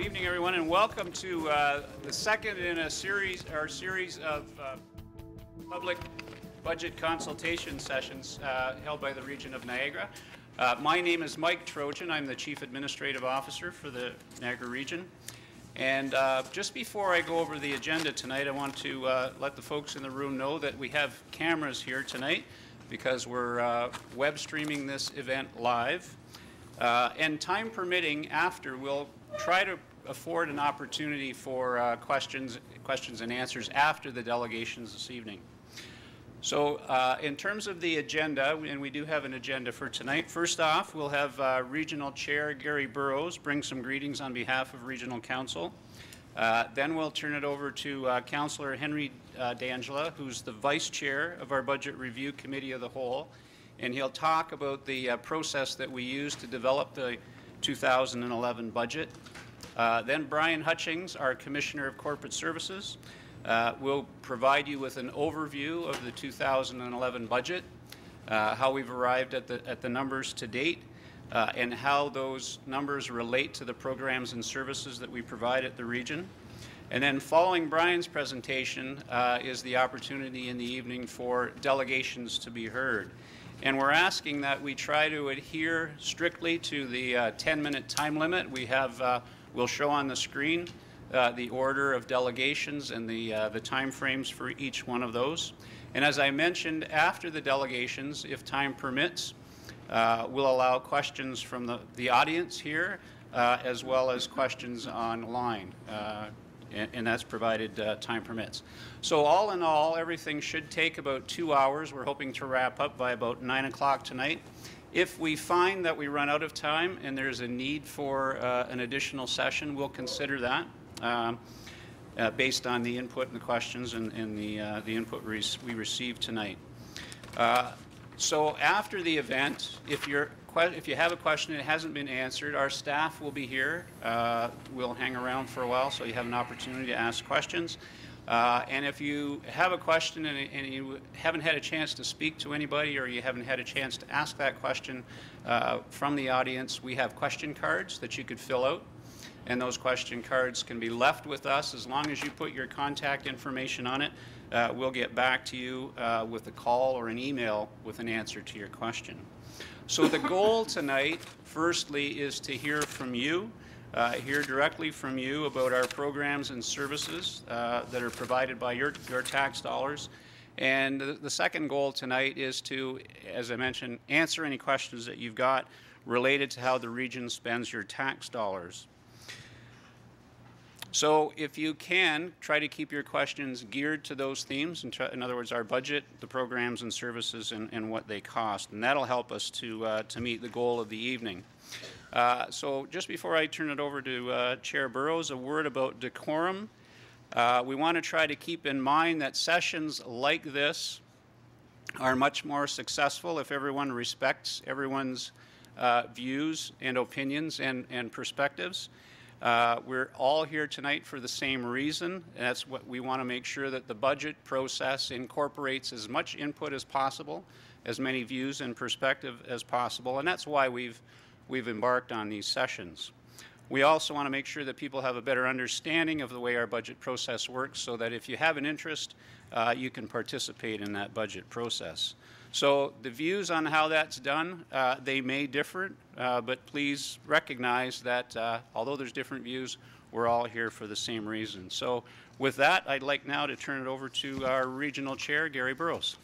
evening, everyone, and welcome to the second in our series of public budget consultation sessions held by the region of Niagara. My name is Mike Trojan. I'm the Chief Administrative Officer for the Niagara region. And just before I go over the agenda tonight, I want to let the folks in the room know that we have cameras here tonight because we're web streaming this event live. And time permitting, after, we'll try to afford an opportunity for questions and answers after the delegations this evening. So in terms of the agenda, and we do have an agenda for tonight, first off, we'll have Regional Chair Gary Burrows bring some greetings on behalf of Regional Council. Then we'll turn it over to Councillor Henry D'Angela, who's the Vice Chair of our Budget Review Committee of the Whole, and he'll talk about the process that we use to develop the 2011 budget. Then Brian Hutchings, our Commissioner of Corporate Services, will provide you with an overview of the 2011 budget, how we've arrived at the numbers to date, and how those numbers relate to the programs and services that we provide at the region. And then following Brian's presentation is the opportunity in the evening for delegations to be heard. And we're asking that we try to adhere strictly to the 10-minute time limit. We have, we'll show on the screen the order of delegations and the time frames for each one of those. And as I mentioned, after the delegations, if time permits, we'll allow questions from the audience here as well as questions online. And that's provided time permits. So all in all, everything should take about 2 hours. We're hoping to wrap up by about 9 o'clock tonight. If we find that we run out of time and there's a need for an additional session, we'll consider that based on the input and the questions and the input we received tonight. So after the event, if you have a question and it hasn't been answered, our staff will be here. We'll hang around for a while so you have an opportunity to ask questions. And if you have a question and you haven't had a chance to speak to anybody or you haven't had a chance to ask that question from the audience, we have question cards that you could fill out. And those question cards can be left with us as long as you put your contact information on it. We'll get back to you with a call or an email with an answer to your question. So the goal tonight, firstly, is to hear from you, hear directly from you about our programs and services that are provided by your tax dollars. And the second goal tonight is to, as I mentioned, answer any questions that you've got related to how the region spends your tax dollars. So if you can, try to keep your questions geared to those themes, in other words, our budget, the programs and services, and what they cost. And that'll help us to meet the goal of the evening. So just before I turn it over to Chair Burrows, a word about decorum. We want to try to keep in mind that sessions like this are much more successful if everyone respects everyone's views and opinions and perspectives. We're all here tonight for the same reason, and that's what we want to make sure that the budget process incorporates as much input as possible, as many views and perspective as possible, and that's why we've embarked on these sessions. We also want to make sure that people have a better understanding of the way our budget process works so that if you have an interest, you can participate in that budget process. So the views on how that's done, they may differ, but please recognize that although there's different views, we're all here for the same reason. So with that, I'd like now to turn it over to our Regional Chair, Gary Burrows.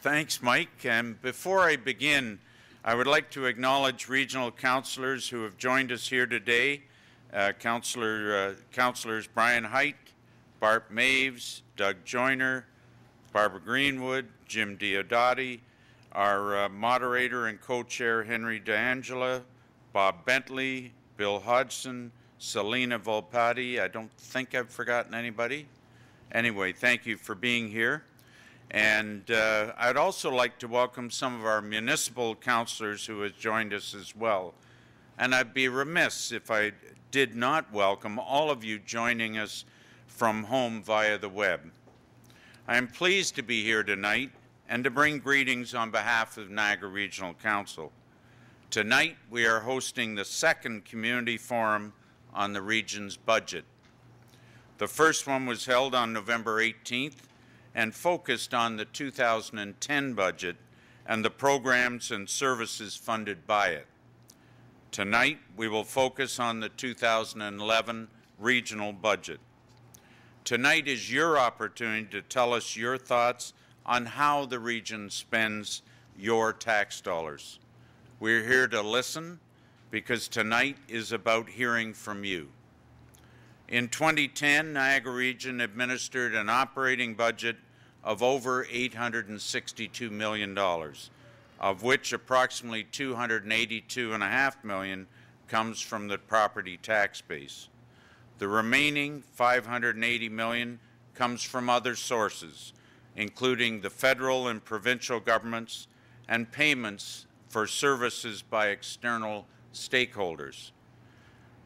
Thanks, Mike. And before I begin, I would like to acknowledge regional councillors who have joined us here today. Councillors Brian Height, Bart Maves, Doug Joyner, Barbara Greenwood, Jim Diodati, our moderator and co-chair Henry D'Angela, Bob Bentley, Bill Hodgson, Selena Volpati. I don't think I've forgotten anybody. Anyway, thank you for being here. And I'd also like to welcome some of our municipal councillors who have joined us as well. And I'd be remiss if I did not welcome all of you joining us from home via the web. I am pleased to be here tonight and to bring greetings on behalf of Niagara Regional Council. Tonight, we are hosting the second community forum on the region's budget. The first one was held on November 18th and focused on the 2010 budget and the programs and services funded by it. Tonight, we will focus on the 2011 regional budget. Tonight is your opportunity to tell us your thoughts on how the region spends your tax dollars. We're here to listen because tonight is about hearing from you. In 2010, Niagara Region administered an operating budget of over $862 million, of which approximately $282.5 million comes from the property tax base. The remaining $580 million comes from other sources, including the federal and provincial governments and payments for services by external stakeholders.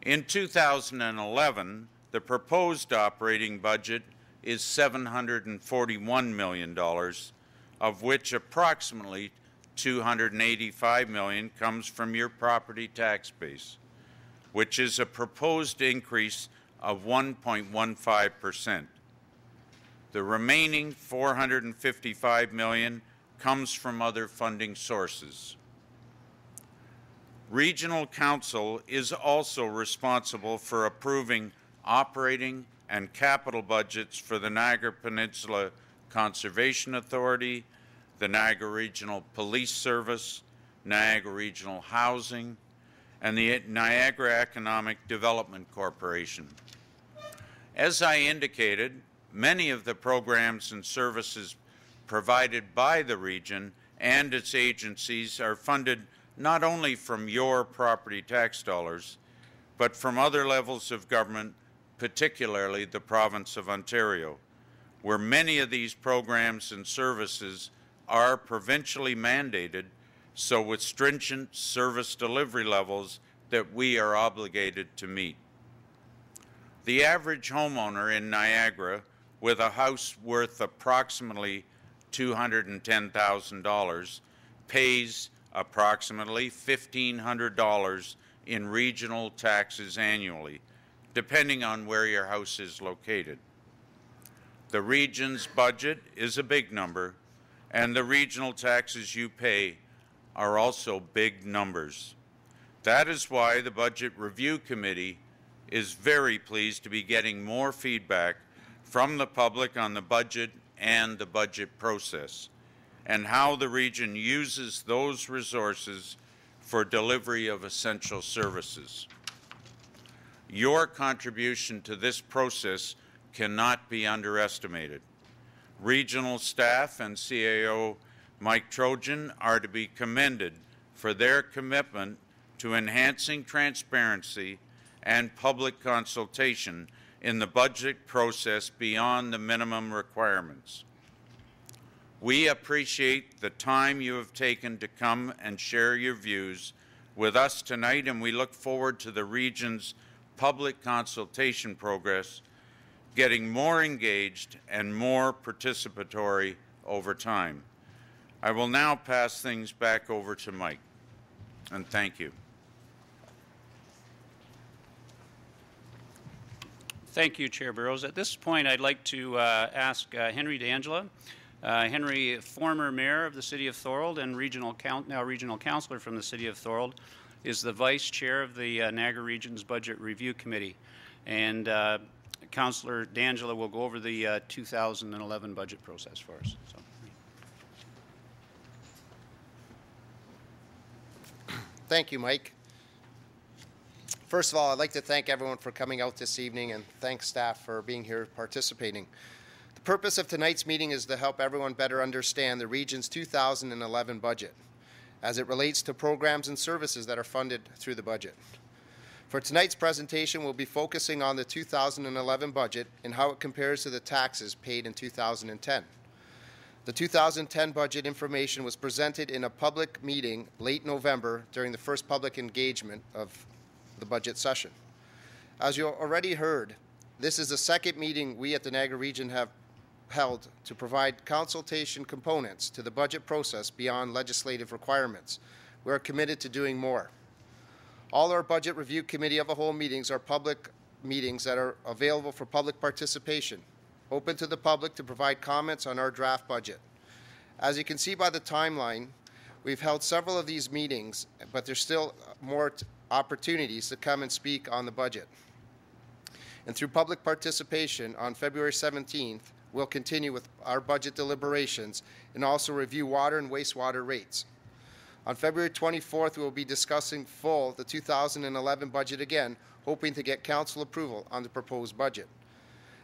In 2011, the proposed operating budget is $741 million, of which approximately $285 million comes from your property tax base, which is a proposed increase of 1.15%. The remaining $455 million comes from other funding sources. Regional Council is also responsible for approving operating and capital budgets for the Niagara Peninsula Conservation Authority, the Niagara Regional Police Service, Niagara Regional Housing, and the Niagara Economic Development Corporation. As I indicated, many of the programs and services provided by the region and its agencies are funded not only from your property tax dollars, but from other levels of government, particularly the province of Ontario, where many of these programs and services are provincially mandated, so with stringent service delivery levels that we are obligated to meet. The average homeowner in Niagara with a house worth approximately $210,000 pays approximately $1,500 in regional taxes annually, depending on where your house is located. The region's budget is a big number, and the regional taxes you pay are also big numbers. That is why the Budget Review Committee is very pleased to be getting more feedback from the public on the budget and the budget process, and how the region uses those resources for delivery of essential services. Your contribution to this process cannot be underestimated. Regional staff and CAO Mike Trojan are to be commended for their commitment to enhancing transparency and public consultation in the budget process beyond the minimum requirements. We appreciate the time you have taken to come and share your views with us tonight, and we look forward to the region's public consultation progress getting more engaged and more participatory over time. I will now pass things back over to Mike, and thank you. Thank you, Chair Burrows. At this point, I'd like to ask Henry D'Angela. Henry, former mayor of the City of Thorold and now regional councillor from the City of Thorold, is the vice chair of the Niagara Region's Budget Review Committee. And Councillor D'Angela will go over the 2011 budget process for us. So. Thank you, Mike. First of all, I'd like to thank everyone for coming out this evening and thank staff for being here participating. The purpose of tonight's meeting is to help everyone better understand the region's 2011 budget as it relates to programs and services that are funded through the budget. For tonight's presentation, we'll be focusing on the 2011 budget and how it compares to the taxes paid in 2010. The 2010 budget information was presented in a public meeting late November during the first public engagement of the budget session. As you already heard, this is the second meeting we at the Niagara Region have held to provide consultation components to the budget process beyond legislative requirements. We are committed to doing more. All our Budget Review Committee of the Whole meetings are public meetings that are available for public participation, open to the public to provide comments on our draft budget. As you can see by the timeline, we've held several of these meetings, but there's still more opportunities to come and speak on the budget. And through public participation on February 17th, we'll continue with our budget deliberations and also review water and wastewater rates. On February 24th, we will be discussing the 2011 budget again, hoping to get council approval on the proposed budget.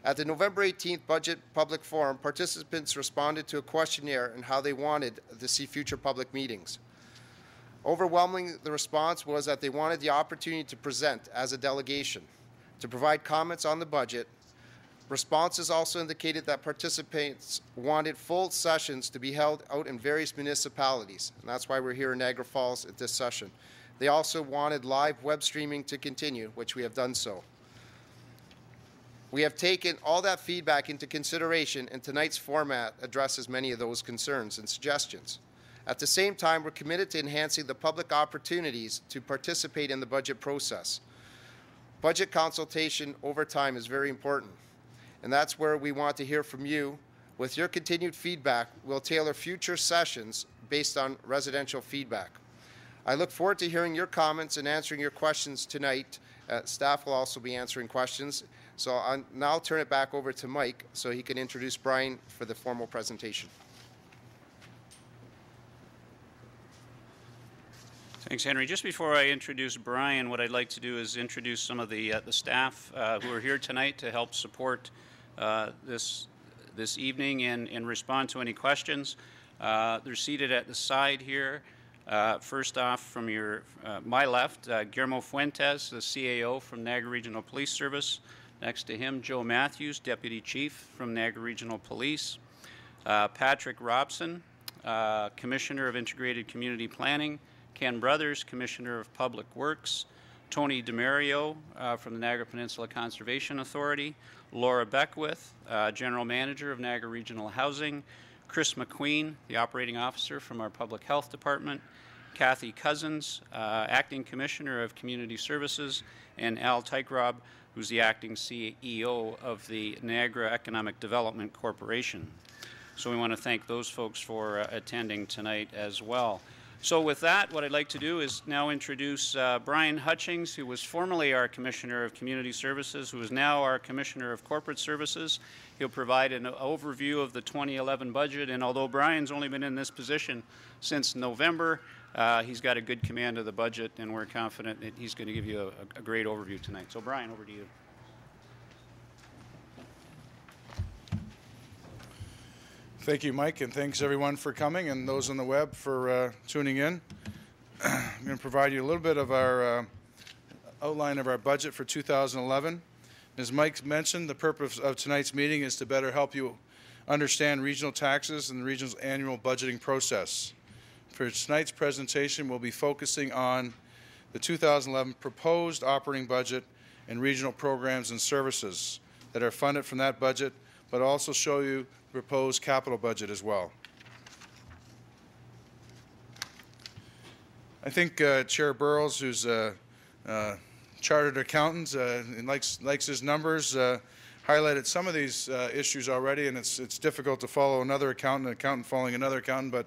At the November 18th Budget Public Forum, participants responded to a questionnaire on how they wanted to see future public meetings. Overwhelmingly, the response was that they wanted the opportunity to present as a delegation, to provide comments on the budget. Responses also indicated that participants wanted full sessions to be held out in various municipalities, and that's why we're here in Niagara Falls at this session. They also wanted live web streaming to continue, which we have done so. We have taken all that feedback into consideration, and tonight's format addresses many of those concerns and suggestions. At the same time, we're committed to enhancing the public opportunities to participate in the budget process. Budget consultation over time is very important, and that's where we want to hear from you. With your continued feedback, we'll tailor future sessions based on residential feedback. I look forward to hearing your comments and answering your questions tonight. Staff will also be answering questions. So I'll now turn it back over to Mike so he can introduce Brian for the formal presentation. Thanks, Henry. Just before I introduce Brian, what I'd like to do is introduce some of the staff who are here tonight to help support this evening and respond to any questions. They're seated at the side here. First off, from my left, Guillermo Fuentes, the CAO from Niagara Regional Police Service. Next to him, Joe Matthews, Deputy Chief from Niagara Regional Police. Patrick Robson, Commissioner of Integrated Community Planning. Ken Brothers, Commissioner of Public Works. Tony DeMario from the Niagara Peninsula Conservation Authority. Laura Beckwith, General Manager of Niagara Regional Housing. Chris McQueen, the Operating Officer from our Public Health Department. Kathy Cousins, Acting Commissioner of Community Services. And Al Tygrob, who's the Acting CEO of the Niagara Economic Development Corporation. So we want to thank those folks for attending tonight as well. So with that, what I'd like to do is now introduce Brian Hutchings, who was formerly our Commissioner of Community Services, who is now our Commissioner of Corporate Services. He'll provide an overview of the 2011 budget, and although Brian's only been in this position since November, he's got a good command of the budget, and we're confident that he's going to give you a great overview tonight. So Brian, over to you. Thank you, Mike, and thanks everyone for coming and those on the web for tuning in. I'm going to provide you a little bit of our outline of our budget for 2011. As Mike mentioned, the purpose of tonight's meeting is to better help you understand regional taxes and the region's annual budgeting process. For tonight's presentation, we'll be focusing on the 2011 proposed operating budget and regional programs and services that are funded from that budget, but also show you proposed capital budget as well. I think Chair Burrows, who's a chartered accountant and likes his numbers, highlighted some of these issues already, and it's difficult to follow an accountant following another accountant, but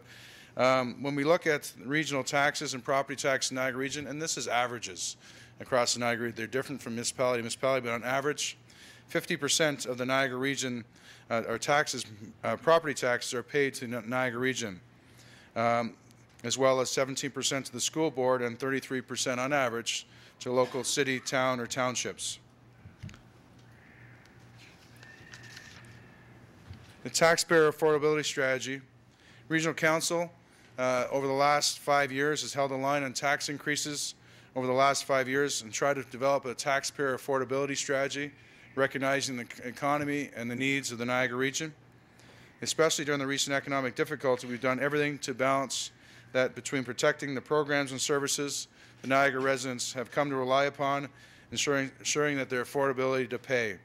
when we look at regional taxes and property tax in the Niagara region, and this is averages across the Niagara, they're different from municipality to municipality, but on average, 50% of the Niagara region property taxes are paid to the Niagara region, as well as 17% to the school board and 33% on average to local city, town, or townships. The taxpayer affordability strategy. Regional Council over the last 5 years has held a line on tax increases over the last 5 years and tried to develop a taxpayer affordability strategy, recognizing the economy and the needs of the Niagara region. Especially during the recent economic difficulty, we've done everything to balance that between protecting the programs and services the Niagara residents have come to rely upon, ensuring that their affordability to pay.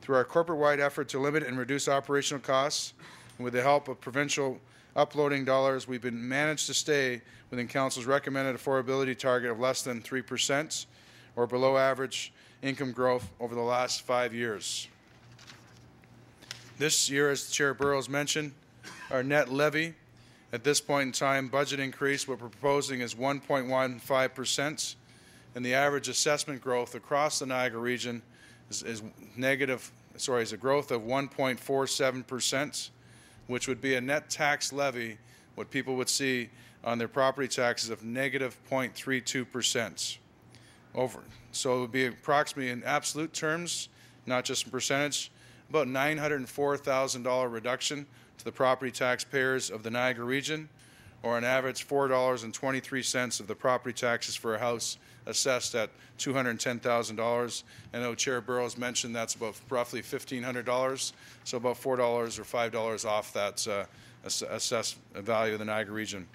Through our corporate-wide effort to limit and reduce operational costs, and with the help of provincial uploading dollars, we've been managed to stay within Council's recommended affordability target of less than 3% or below average income growth over the last 5 years. This year, as Chair Burrows mentioned, our net levy at this point in time budget increase, what we're proposing is 1.15%, and the average assessment growth across the Niagara region is a growth of 1.47%, which would be a net tax levy, what people would see on their property taxes, of negative 0.32%. So it would be approximately, in absolute terms, not just in percentage, about $904,000 reduction to the property taxpayers of the Niagara region, or an average $4.23 of the property taxes for a house assessed at $210,000. I know Chair Burrows mentioned that's about roughly $1,500, so about $4 or $5 off that assessed value of the Niagara region.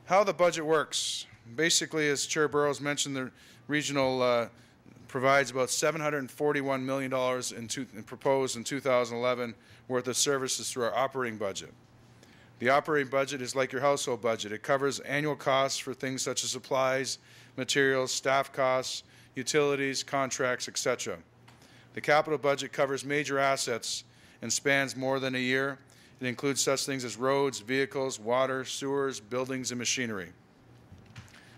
How the budget works. Basically, as Chair Burrows mentioned, the regional provides about $741 million proposed in 2011 worth of services through our operating budget. The operating budget is like your household budget. It covers annual costs for things such as supplies, materials, staff costs, utilities, contracts, etc. The capital budget covers major assets and spans more than a year. It includes such things as roads, vehicles, water, sewers, buildings, and machinery.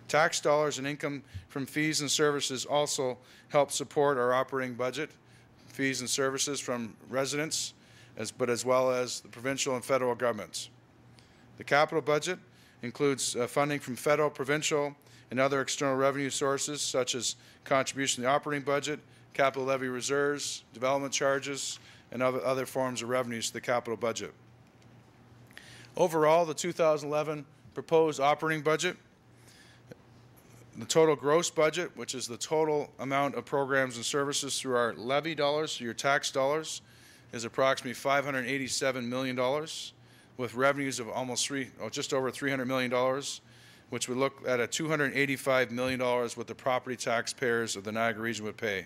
Tax dollars and income from fees and services also help support our operating budget, fees and services from residents, as well as the provincial and federal governments. The capital budget includes funding from federal, provincial, and other external revenue sources, such as contribution to the operating budget, capital levy reserves, development charges, and other forms of revenues to the capital budget. Overall, the 2011 proposed operating budget, the total gross budget, which is the total amount of programs and services through our levy dollars, your tax dollars, is approximately $587 million, with revenues of just over $300 million, which would look at a $285 million what the property taxpayers of the Niagara region would pay.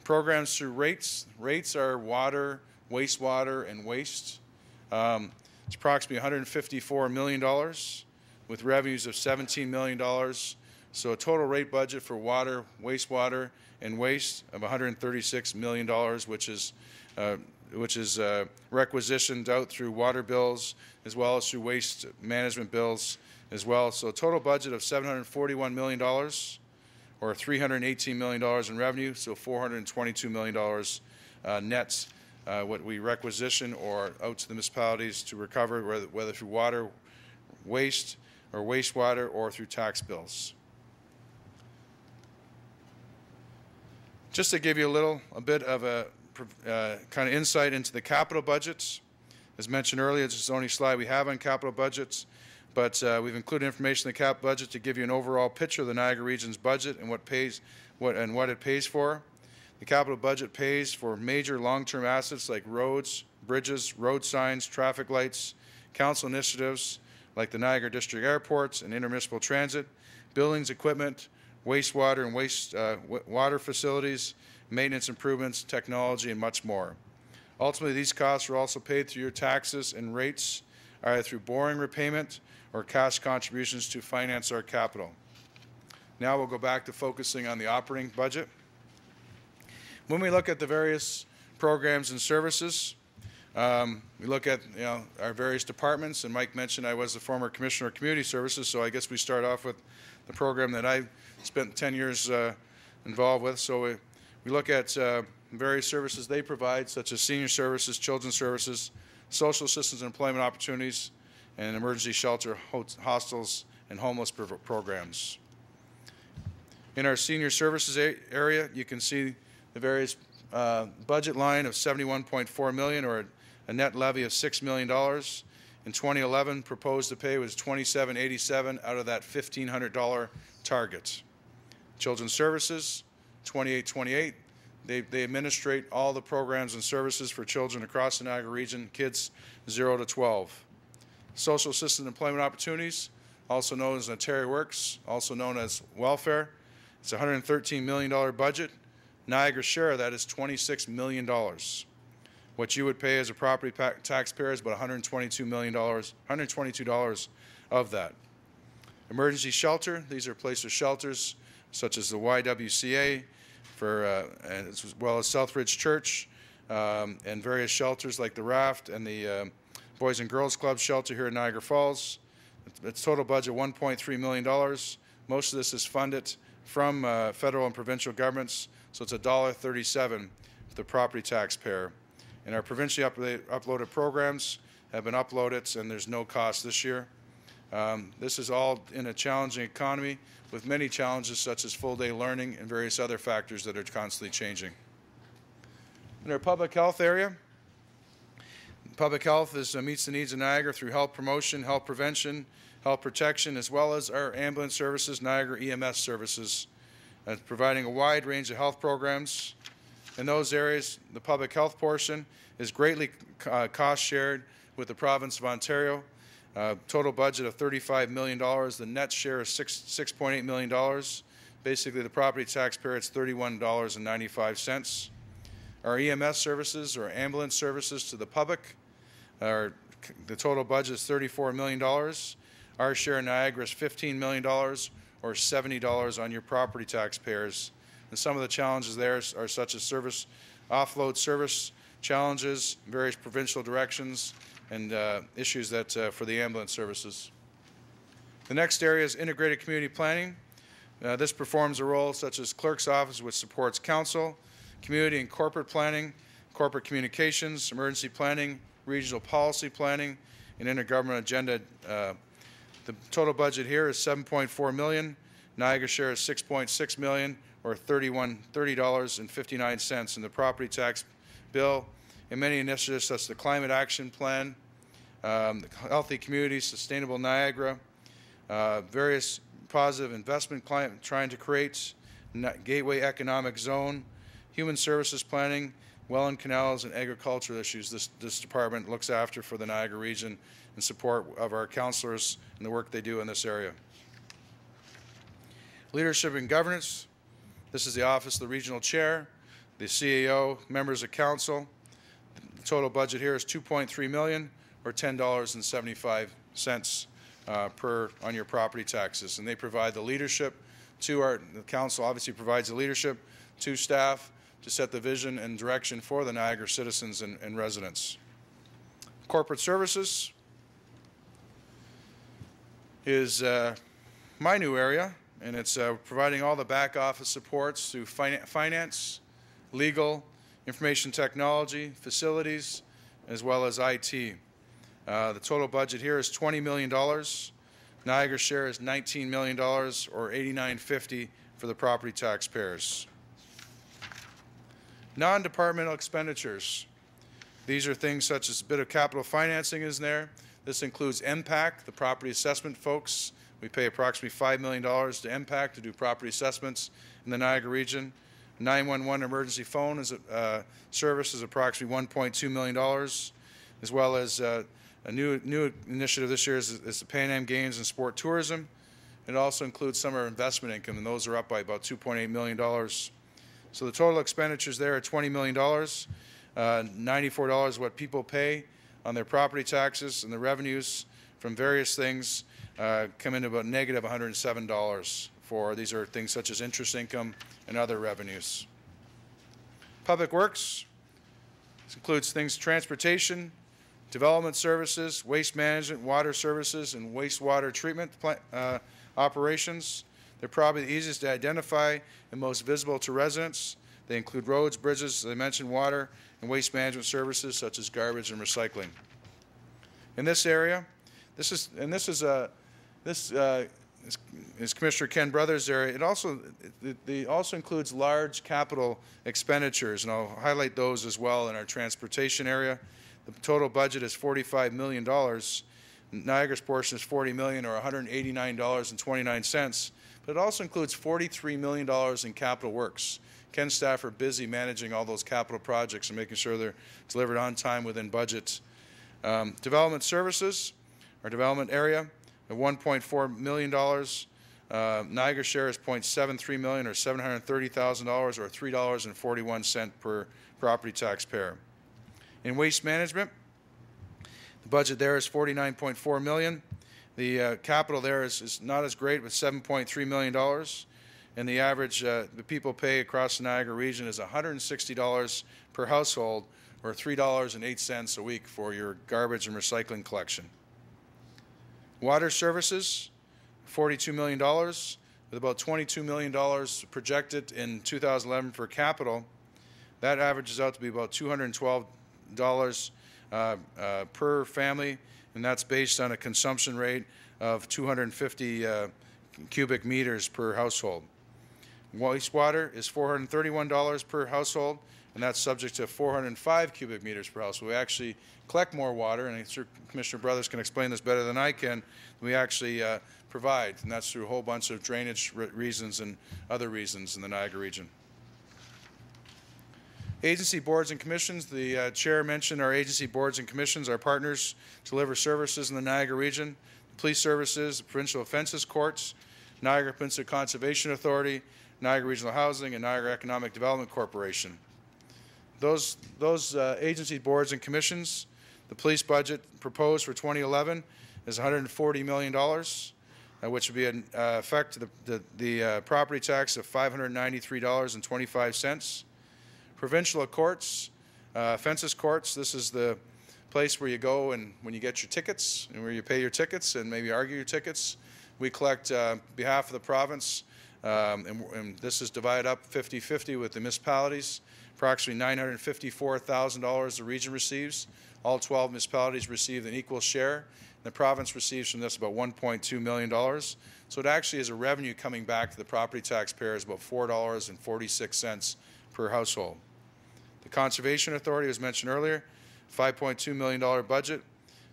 Programs through rates. Rates are water, wastewater, and waste. It's approximately $154 million, with revenues of $17 million. So a total rate budget for water, wastewater, and waste of $136 million, which is requisitioned out through water bills as well as through waste management bills as well. So a total budget of $741 million, or $318 million in revenue, so $422 million nets what we requisition or out to the municipalities to recover, whether through water, waste, or wastewater, or through tax bills. Just to give you a bit of a kind of insight into the capital budgets. As mentioned earlier, this is the only slide we have on capital budgets, but we've included information in the cap budget to give you an overall picture of the Niagara region's budget and what it pays for. The capital budget pays for major long-term assets like roads, bridges, road signs, traffic lights, council initiatives like the Niagara District Airports and intermunicipal transit, buildings, equipment, wastewater and water facilities, maintenance improvements, technology, and much more. Ultimately, these costs are also paid through your taxes and rates, either through borrowing repayment or cash contributions to finance our capital. Now we'll go back to focusing on the operating budget. When we look at the various programs and services, we look at our various departments, and Mike mentioned I was the former Commissioner of Community Services, so I guess we start off with the program that I spent 10 years involved with. So we look at various services they provide, such as senior services, children's services, social assistance and employment opportunities, and emergency shelter, hostels, and homeless programs. In our senior services area, you can see the various budget line of $71.4 million, or a net levy of $6 million. In 2011, proposed to pay was $27.87 out of that $1,500 target. Children's Services, $28.28. They administrate all the programs and services for children across the Niagara region, kids 0 to 12. Social Assistance and Employment Opportunities, also known as Ontario Works, also known as Welfare. It's a $113 million budget. Niagara share of that is $26 million. What you would pay as a property taxpayer is about $122 million, $122 of that. Emergency shelter, these are places shelters such as the YWCA, as well as Southridge Church, and various shelters like the Raft and the Boys and Girls Club shelter here in Niagara Falls. Its total budget $1.3 million. Most of this is funded from federal and provincial governments, so it's $1.37 for the property taxpayer. And our provincially uploaded programs have been uploaded, and there's no cost this year. This is all in a challenging economy with many challenges such as full-day learning and various other factors that are constantly changing. In our public health area, public health meets the needs of Niagara through health promotion, health prevention, health protection, as well as our ambulance services, Niagara EMS services, providing a wide range of health programs. In those areas, the public health portion is greatly cost shared with the province of Ontario. Total budget of $35 million. The net share is $6.8 million. Basically, the property taxpayer, it's $31.95. Our EMS services, or ambulance services to the public, the total budget is $34 million. Our share in Niagara is $15 million, or $70 on your property taxpayers. And some of the challenges there are such as offload service challenges, various provincial directions, and issues that for the ambulance services. The next area is integrated community planning. This performs a role such as clerk's office, which supports council, community and corporate planning, corporate communications, emergency planning, regional policy planning, and intergovernmental agenda. The total budget here is $7.4 million. Niagara share is $6.6 million, or $30.59 in the property tax bill, and many initiatives such as the Climate Action Plan, the Healthy Communities, Sustainable Niagara, various positive investment climate trying to create, Gateway Economic Zone, Human Services Planning, well and canals, and agricultural issues this department looks after for the Niagara region in support of our councillors and the work they do in this area. Leadership and governance. This is the office of the regional chair, the CAO, members of council. The total budget here is $2.3 million, or $10.75 on your property taxes. And they provide the leadership to the council obviously provides the leadership to staff to set the vision and direction for the Niagara citizens and residents. Corporate services is my new area, and it's providing all the back office supports through finance, legal, information technology, facilities, as well as IT. The total budget here is $20 million. Niagara's share is $19 million, or $89.50 for the property taxpayers. Non-departmental expenditures. These are things such as a bit of capital financing is there. This includes MPAC, the property assessment folks. We pay approximately $5 million to MPAC to do property assessments in the Niagara region. 911 emergency phone service is approximately $1.2 million, as well as a new initiative this year is the Pan Am Games and Sport Tourism. It also includes some of our investment income, and those are up by about $2.8 million. So the total expenditures there are $20 million. $94 what people pay on their property taxes, and the revenues from various things come into about negative $107 for these are things such as interest income and other revenues. Public Works. This includes things transportation, development services, waste management, water services, and wastewater treatment operations. They're probably the easiest to identify and most visible to residents. They include roads, bridges, as I mentioned, water, and waste management services such as garbage and recycling. In this area, this is Commissioner Ken Brothers' area. It also includes large capital expenditures, and I'll highlight those as well in our transportation area. The total budget is $45 million. Niagara's portion is $40 million, or $189.29. But it also includes $43 million in capital works. Ken's staff are busy managing all those capital projects and making sure they're delivered on time within budget. Development services, our development area, of $1.4 million. Niagara share is $0.73 million, or $730,000, or $3.41 per property taxpayer. In waste management, the budget there is $49.4 million. The capital there is not as great, with $7.3 million. And the average the people pay across the Niagara region is $160 per household, or $3.08 a week for your garbage and recycling collection. Water services, $42 million, with about $22 million projected in 2011 for capital. That averages out to be about $212 per family, and that's based on a consumption rate of 250 cubic meters per household. Wastewater is $431 per household, and that's subject to 405 cubic meters per household. We actually collect more water, and I'm sure Commissioner Brothers can explain this better than I can. We actually provide, and that's through a whole bunch of drainage reasons and other reasons in the Niagara region. Agency boards and commissions. The chair mentioned our agency boards and commissions, our partners to deliver services in the Niagara region. The police services, the provincial offences courts, Niagara Peninsula Conservation Authority, Niagara Regional Housing, and Niagara Economic Development Corporation. Those agency boards and commissions, the police budget proposed for 2011 is $140 million, which would be an effect to the property tax of $593.25. Provincial courts, offences courts, this is the place where you go and when you get your tickets and where you pay your tickets and maybe argue your tickets. We collect behalf of the province, and this is divided up 50-50 with the municipalities. Approximately $954,000 the region receives. All 12 municipalities receive an equal share. The province receives from this about $1.2 million. So it actually is a revenue coming back to the property taxpayers, about $4.46 per household. The Conservation Authority was mentioned earlier, $5.2 million budget,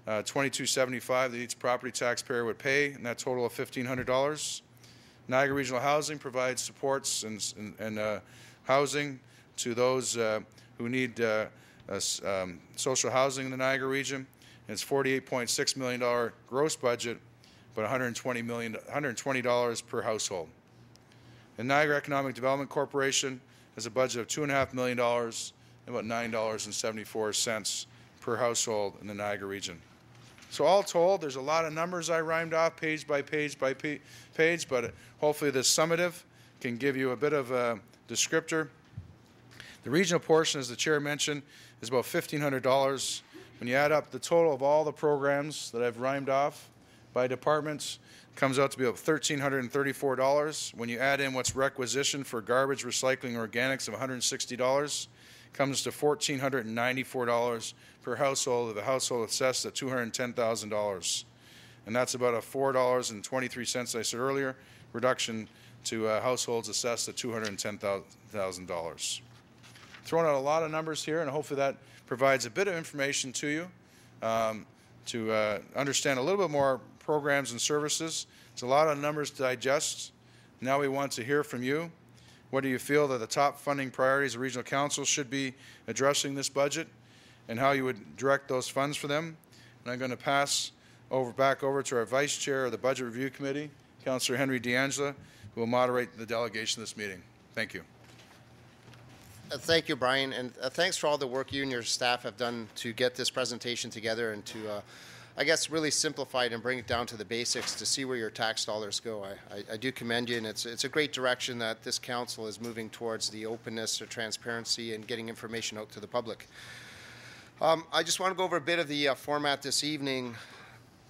$22.75 that each property taxpayer would pay, and that total of $1,500. Niagara Regional Housing provides supports and housing to those who need social housing in the Niagara region. And it's $48.6 million gross budget, but $120 per household. The Niagara Economic Development Corporation has a budget of $2.5 million and about $9.74 per household in the Niagara region. So all told, there's a lot of numbers I rhymed off page by page by page, but hopefully this summative can give you a bit of a descriptor. The regional portion, as the chair mentioned, is about $1,500. When you add up the total of all the programs that I've rhymed off by departments, it comes out to be about $1,334. When you add in what's requisitioned for garbage, recycling, organics of $160, comes to $1,494 per household, with a household assessed at $210,000. And that's about a $4.23, I said earlier, reduction to households assessed at $210,000. Throwing out a lot of numbers here, and hopefully that provides a bit of information to you to understand a little bit more programs and services. It's a lot of numbers to digest. Now we want to hear from you. What do you feel that the top funding priorities of Regional Council should be addressing this budget, and how you would direct those funds for them? And I'm going to pass back over to our Vice Chair of the Budget Review Committee, Councillor Henry DeAngela, who will moderate the delegation of this meeting. Thank you. Thank you, Brian, and thanks for all the work you and your staff have done to get this presentation together and to, I guess, really simplify it and bring it down to the basics to see where your tax dollars go. I do commend you, and it's a great direction that this council is moving towards, the openness, the transparency, and getting information out to the public. I just want to go over a bit of the format this evening.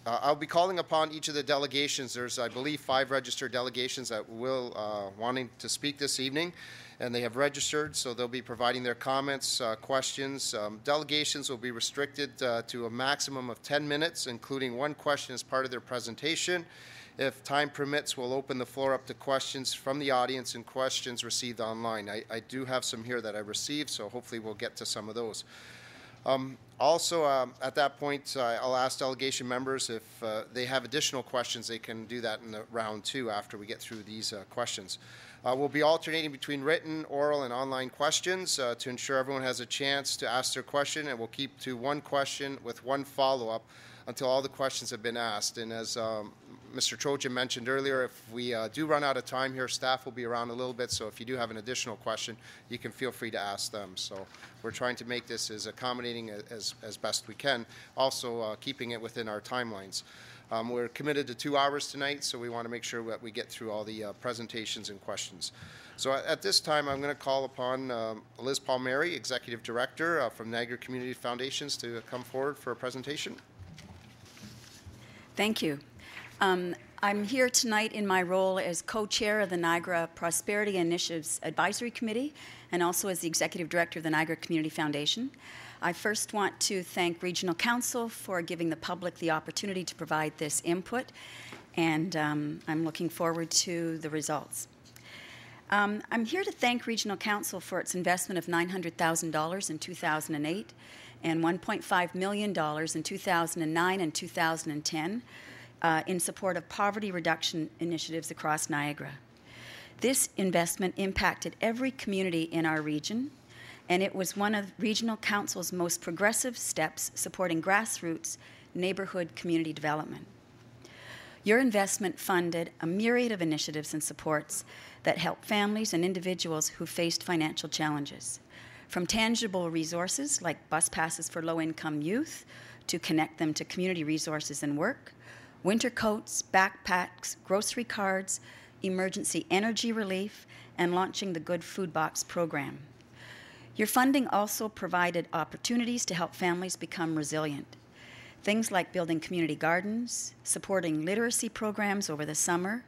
I'll be calling upon each of the delegations. There's, I believe, 5 registered delegations that will wanting to speak this evening, and they have registered, so they'll be providing their comments, questions. Delegations will be restricted to a maximum of 10 minutes, including 1 question as part of their presentation. If time permits, we'll open the floor up to questions from the audience and questions received online. I do have some here that I received, so hopefully we'll get to some of those. Also, at that point, I'll ask delegation members if they have additional questions, they can do that in the round 2 after we get through these questions. We'll be alternating between written, oral, and online questions to ensure everyone has a chance to ask their question, and we'll keep to 1 question with 1 follow-up until all the questions have been asked. And as Mr. Trojan mentioned earlier, if we do run out of time here, staff will be around a little bit, so if you do have an additional question, you can feel free to ask them. So we're trying to make this as accommodating as best we can, also keeping it within our timelines. We're committed to 2 hours tonight, so we want to make sure that we get through all the presentations and questions. So at this time, I'm going to call upon Liz Palmieri, Executive Director from Niagara Community Foundations, to come forward for a presentation. Thank you. I'm here tonight in my role as co-chair of the Niagara Prosperity Initiatives Advisory Committee and also as the Executive Director of the Niagara Community Foundation. I first want to thank Regional Council for giving the public the opportunity to provide this input, and I'm looking forward to the results. I'm here to thank Regional Council for its investment of $900,000 in 2008 and $1.5 million in 2009 and 2010 in support of poverty reduction initiatives across Niagara. This investment impacted every community in our region, and it was one of Regional Council's most progressive steps supporting grassroots neighborhood community development. Your investment funded a myriad of initiatives and supports that help families and individuals who faced financial challenges, from tangible resources like bus passes for low-income youth to connect them to community resources and work, winter coats, backpacks, grocery cards, emergency energy relief, and launching the Good Food Box program. Your funding also provided opportunities to help families become resilient. Things like building community gardens, supporting literacy programs over the summer,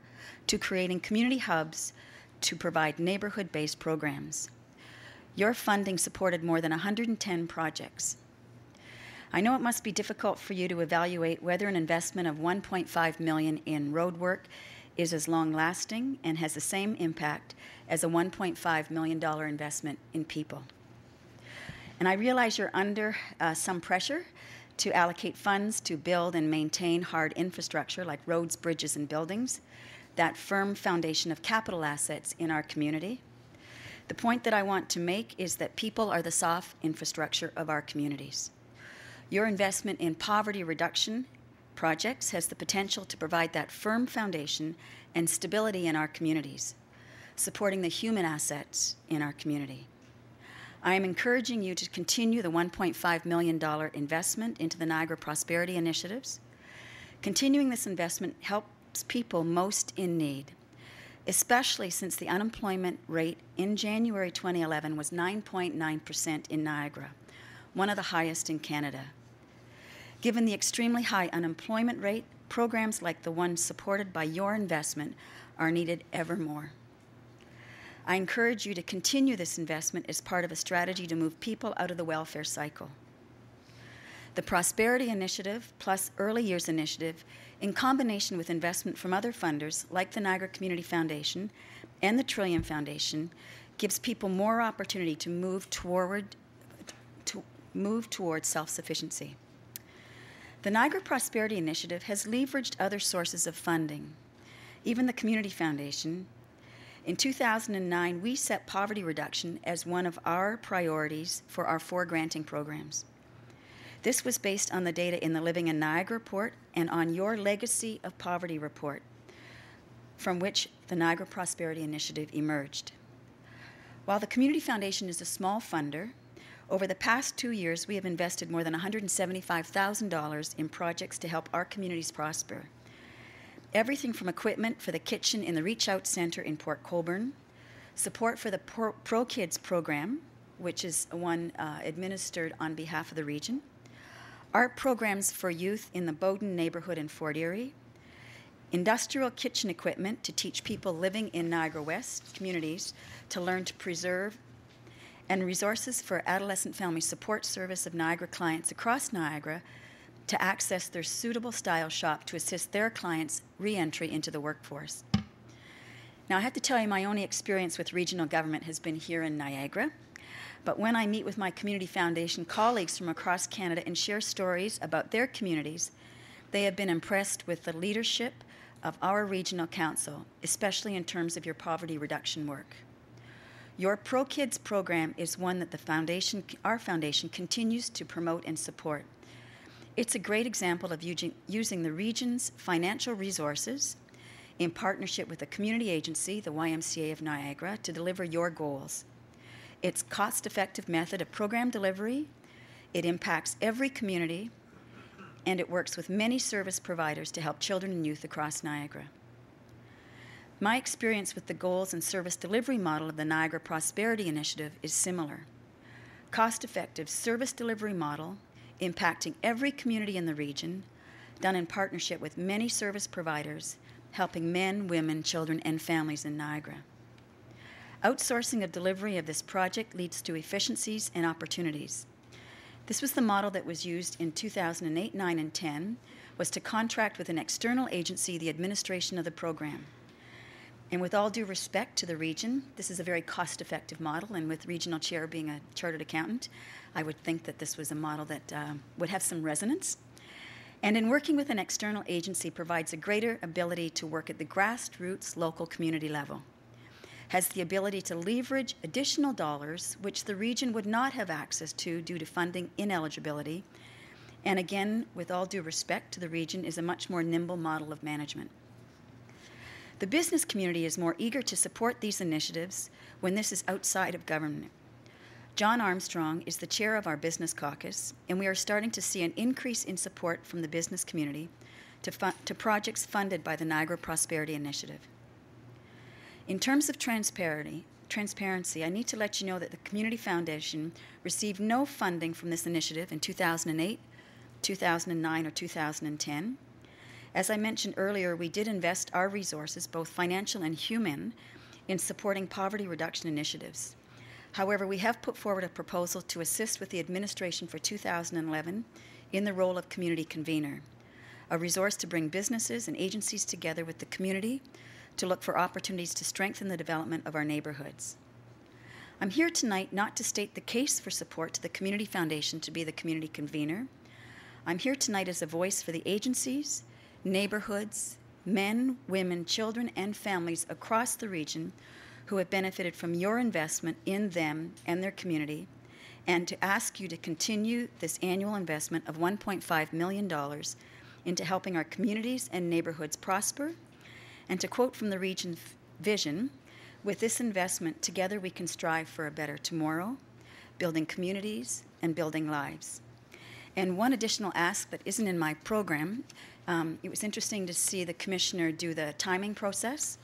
to creating community hubs to provide neighborhood-based programs. Your funding supported more than 110 projects. I know it must be difficult for you to evaluate whether an investment of $1.5 million in road work is as long-lasting and has the same impact as a $1.5 million investment in people. And I realize you're under some pressure to allocate funds to build and maintain hard infrastructure like roads, bridges, and buildings, that firm foundation of capital assets in our community. The point that I want to make is that people are the soft infrastructure of our communities. Your investment in poverty reduction projects has the potential to provide that firm foundation and stability in our communities, supporting the human assets in our community. I am encouraging you to continue the $1.5 million investment into the Niagara Prosperity Initiatives. Continuing this investment helps people most in need, especially since the unemployment rate in January 2011 was 9.9% in Niagara, one of the highest in Canada. Given the extremely high unemployment rate, programs like the one supported by your investment are needed ever more. I encourage you to continue this investment as part of a strategy to move people out of the welfare cycle. The Prosperity Initiative plus Early Years Initiative, in combination with investment from other funders like the Niagara Community Foundation and the Trillium Foundation, gives people more opportunity to move towards self-sufficiency. The Niagara Prosperity Initiative has leveraged other sources of funding, even the Community Foundation. In 2009, we set poverty reduction as one of our priorities for our 4 granting programs. This was based on the data in the Living in Niagara report and on your Legacy of Poverty report, from which the Niagara Prosperity Initiative emerged. While the Community Foundation is a small funder, over the past 2 years, we have invested more than $175,000 in projects to help our communities prosper. Everything from equipment for the kitchen in the Reach Out Centre in Port Colborne, support for the Pro Kids program, which is one administered on behalf of the region, art programs for youth in the Bowden neighborhood in Fort Erie, industrial kitchen equipment to teach people living in Niagara West communities to learn to preserve, and resources for Adolescent Family Support Service of Niagara clients across Niagara to access their suitable style shop to assist their clients' re-entry into the workforce. Now, I have to tell you, my only experience with regional government has been here in Niagara, but when I meet with my Community Foundation colleagues from across Canada and share stories about their communities, they have been impressed with the leadership of our regional council, especially in terms of your poverty reduction work. Your Pro Kids program is one that our foundation continues to promote and support. It's a great example of using the region's financial resources in partnership with a community agency, the YMCA of Niagara, to deliver your goals. It's a cost-effective method of program delivery. It impacts every community, and it works with many service providers to help children and youth across Niagara. My experience with the goals and service delivery model of the Niagara Prosperity Initiative is similar. Cost-effective service delivery model impacting every community in the region, done in partnership with many service providers, helping men, women, children, and families in Niagara. Outsourcing of delivery of this project leads to efficiencies and opportunities. This was the model that was used in 2008, 9, and 10, was to contract with an external agency the administration of the program. And with all due respect to the region, this is a very cost-effective model, and with Regional Chair being a chartered accountant, I would think that this was a model that would have some resonance. And in working with an external agency provides a greater ability to work at the grassroots local community level, has the ability to leverage additional dollars which the region would not have access to due to funding ineligibility, and again, with all due respect to the region, is a much more nimble model of management. The business community is more eager to support these initiatives when this is outside of government. John Armstrong is the chair of our business caucus, and we are starting to see an increase in support from the business community to projects funded by the Niagara Prosperity Initiative. In terms of transparency, I need to let you know that the Community Foundation received no funding from this initiative in 2008, 2009, or 2010. As I mentioned earlier, we did invest our resources, both financial and human, in supporting poverty reduction initiatives. However, we have put forward a proposal to assist with the administration for 2011 in the role of community convener, a resource to bring businesses and agencies together with the community to look for opportunities to strengthen the development of our neighborhoods. I'm here tonight not to state the case for support to the Community Foundation to be the community convener. I'm here tonight as a voice for the agencies, neighborhoods, men, women, children, and families across the region who have benefited from your investment in them and their community, and to ask you to continue this annual investment of $1.5 million into helping our communities and neighborhoods prosper, and to quote from the region's vision, with this investment, together we can strive for a better tomorrow, building communities and building lives. And one additional ask that isn't in my program, it was interesting to see the commissioner do the timing process.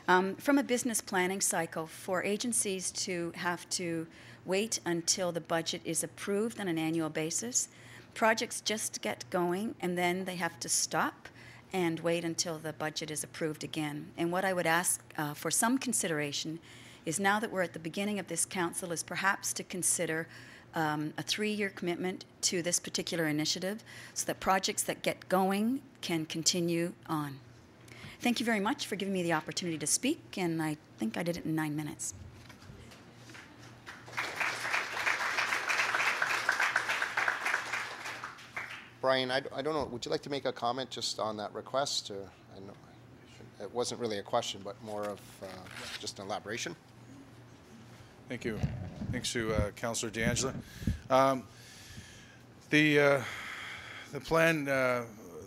From a business planning cycle, for agencies to have to wait until the budget is approved on an annual basis, projects just get going and then they have to stop and wait until the budget is approved again. And what I would ask for some consideration is, now that we're at the beginning of this council, is perhaps to consider a 3-year commitment to this particular initiative so that projects that get going can continue on. Thank you very much for giving me the opportunity to speak, and I think I did it in 9 minutes. Brian, I don't know, would you like to make a comment just on that request? Or, I know it wasn't really a question, but more of just an elaboration. Thank you. Thanks to Councillor D'Angela.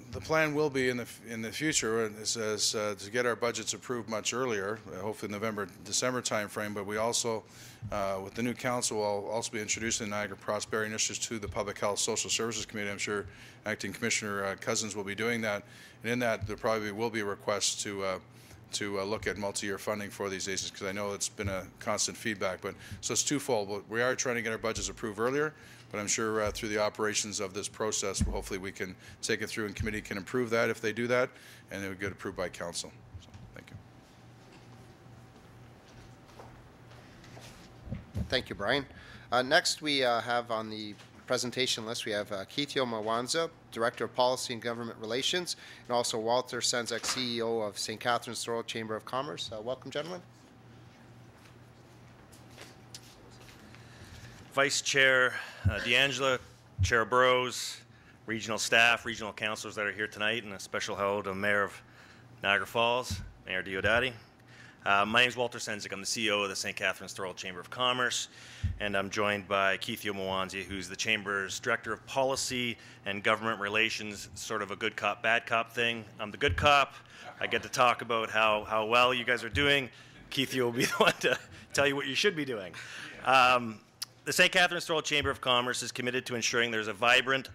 The plan will be in the future is to get our budgets approved much earlier, hopefully November, December timeframe. But we also, with the new council, will also be introducing the Niagara Prosperity Initiatives to the Public Health Social Services Committee. I'm sure Acting Commissioner Cousins will be doing that, and in that there probably will be a request to look at multi-year funding for these agencies, because I know it's been a constant feedback. But so it's twofold. But we are trying to get our budgets approved earlier. But I'm sure through the operations of this process, hopefully we can take it through, and committee can approve that if they do that, and it would get approved by council. So, thank you. Thank you, Brian. Next, we have on the presentation list, we have Keithio Mawanza, Director of Policy and Government Relations, and also Walter Senzak, CEO of St. Catharines Thorold Chamber of Commerce. Welcome, gentlemen. Vice Chair D'Angela, Chair Burrows, regional staff, regional councillors that are here tonight, and a special hello to Mayor of Niagara Falls, Mayor Diodati. My name is Walter Senzik. I'm the CEO of the St. Catharines Thorold Chamber of Commerce, and I'm joined by Keithio Mwanzi, who's the Chamber's Director of Policy and Government Relations, sort of a good cop, bad cop thing. I'm the good cop. I get to talk about how well you guys are doing. Keithio will be the one to tell you what you should be doing. The St. Catharines Thorold Chamber of Commerce is committed to ensuring there's a vibrant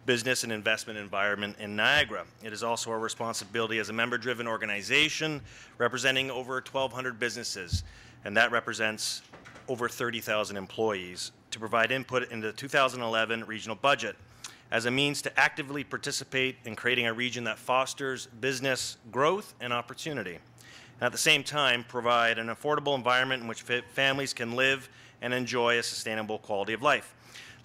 business and investment environment in Niagara. It is also our responsibility as a member-driven organization representing over 1,200 businesses, and that represents over 30,000 employees, to provide input into the 2011 regional budget as a means to actively participate in creating a region that fosters business growth and opportunity, and at the same time provide an affordable environment in which families can live and enjoy a sustainable quality of life.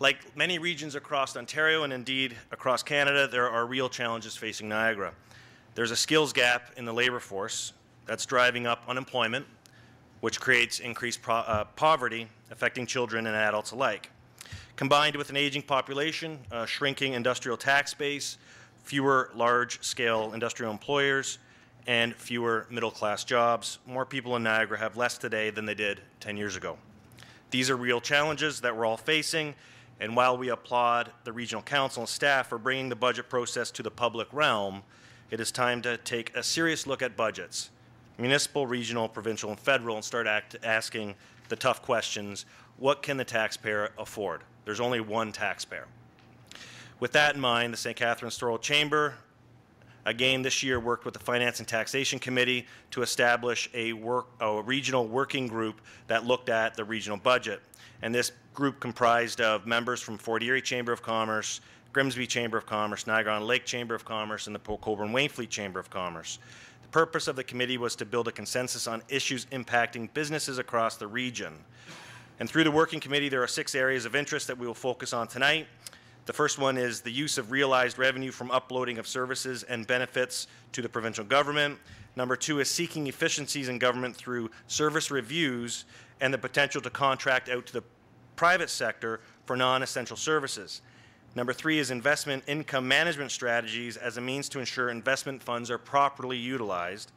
Like many regions across Ontario and indeed across Canada, there are real challenges facing Niagara. There's a skills gap in the labor force that's driving up unemployment, which creates increased poverty, affecting children and adults alike. Combined with an aging population, a shrinking industrial tax base, fewer large-scale industrial employers, and fewer middle-class jobs, more people in Niagara have less today than they did 10 years ago. These are real challenges that we're all facing, and while we applaud the Regional Council and staff for bringing the budget process to the public realm, it is time to take a serious look at budgets, municipal, regional, provincial, and federal, and start asking the tough questions. What can the taxpayer afford? There's only one taxpayer. With that in mind, the St. Catharines Thorold Chamber, again this year, worked with the Finance and Taxation Committee to establish a regional working group that looked at the regional budget. And this group comprised of members from Fort Erie Chamber of Commerce, Grimsby Chamber of Commerce, Niagara-on-Lake Chamber of Commerce, and the Cockburn-Wainfleet Chamber of Commerce. The purpose of the committee was to build a consensus on issues impacting businesses across the region. And through the working committee, there are 6 areas of interest that we will focus on tonight. The first one is the use of realized revenue from uploading of services and benefits to the provincial government. Number 2 is seeking efficiencies in government through service reviews and the potential to contract out to the private sector for non-essential services. Number 3 is investment income management strategies as a means to ensure investment funds are properly utilized.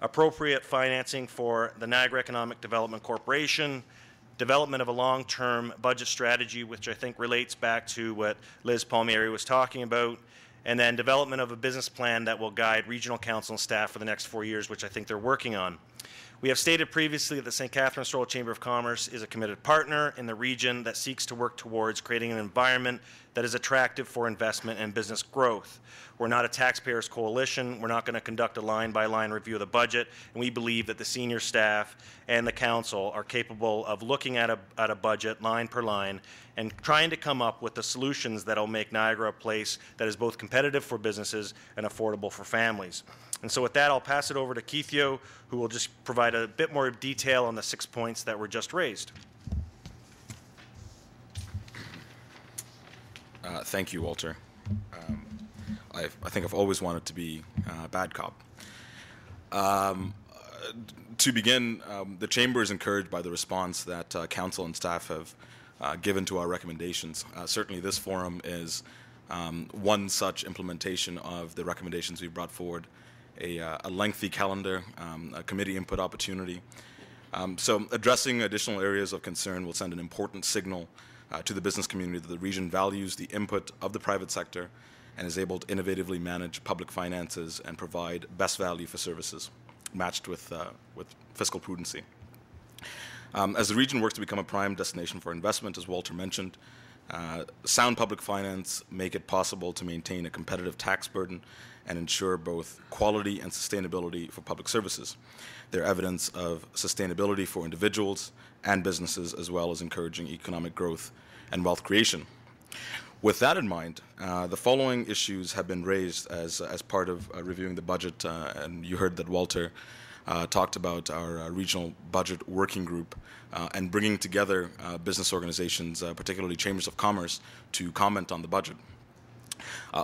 Appropriate financing for the Niagara Economic Development Corporation, development of a long-term budget strategy, which I think relates back to what Liz Palmieri was talking about, and then development of a business plan that will guide regional council and staff for the next 4 years, which I think they're working on. We have stated previously that the St. Catharines Thorold Chamber of Commerce is a committed partner in the region that seeks to work towards creating an environment that is attractive for investment and business growth. We're not a taxpayers coalition. We're not going to conduct a line-by-line review of the budget, and we believe that the senior staff and the council are capable of looking at a budget line per line and trying to come up with the solutions that will make Niagara a place that is both competitive for businesses and affordable for families. And so with that, I'll pass it over to Keithio, who will just provide a bit more detail on the 6 points that were just raised. Thank you, Walter. I think I've always wanted to be a bad cop. To begin, the Chamber is encouraged by the response that Council and staff have given to our recommendations. Certainly this forum is one such implementation of the recommendations we've brought forward, a lengthy calendar, a committee input opportunity. So addressing additional areas of concern will send an important signal to the business community that the region values the input of the private sector and is able to innovatively manage public finances and provide best value for services matched with fiscal prudency. As the region works to become a prime destination for investment, as Walter mentioned, sound public finance make it possible to maintain a competitive tax burden and ensure both quality and sustainability for public services. They're evidence of sustainability for individuals and businesses, as well as encouraging economic growth and wealth creation. With that in mind, the following issues have been raised as part of reviewing the budget, and you heard that Walter talked about our regional budget working group and bringing together business organizations, particularly chambers of commerce, to comment on the budget.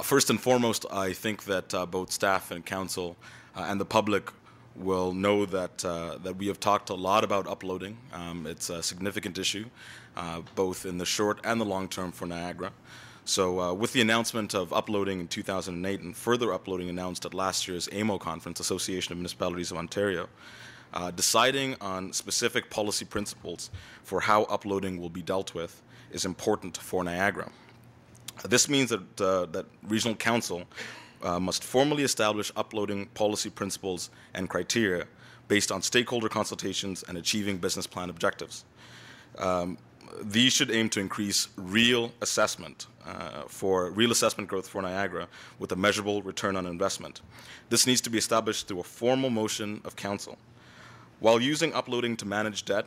First and foremost, I think that both staff and council and the public will know that we have talked a lot about uploading. It's a significant issue, both in the short and the long term for Niagara. So with the announcement of uploading in 2008 and further uploading announced at last year's AMO conference, Association of Municipalities of Ontario, deciding on specific policy principles for how uploading will be dealt with is important for Niagara. This means that Regional Council must formally establish uploading policy principles and criteria based on stakeholder consultations and achieving business plan objectives. These should aim to increase real assessment growth for Niagara with a measurable return on investment. This needs to be established through a formal motion of Council. While using uploading to manage debt,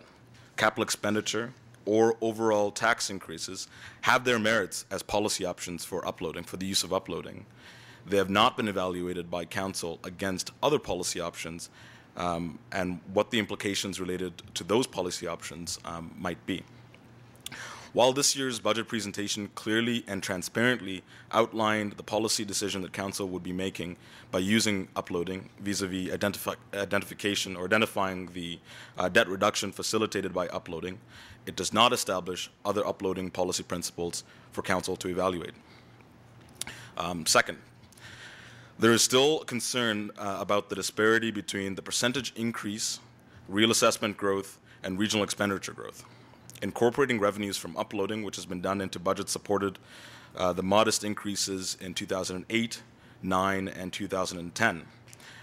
capital expenditure, or overall tax increases have their merits as policy options for uploading, for the use of uploading, they have not been evaluated by Council against other policy options and what the implications related to those policy options might be. While this year's budget presentation clearly and transparently outlined the policy decision that Council would be making by using uploading vis-a-vis identification or identifying the debt reduction facilitated by uploading, it does not establish other uploading policy principles for Council to evaluate. Second, there is still concern about the disparity between the percentage increase, real assessment growth, and regional expenditure growth. Incorporating revenues from uploading, which has been done into budget, supported the modest increases in 2008, 9, and 2010.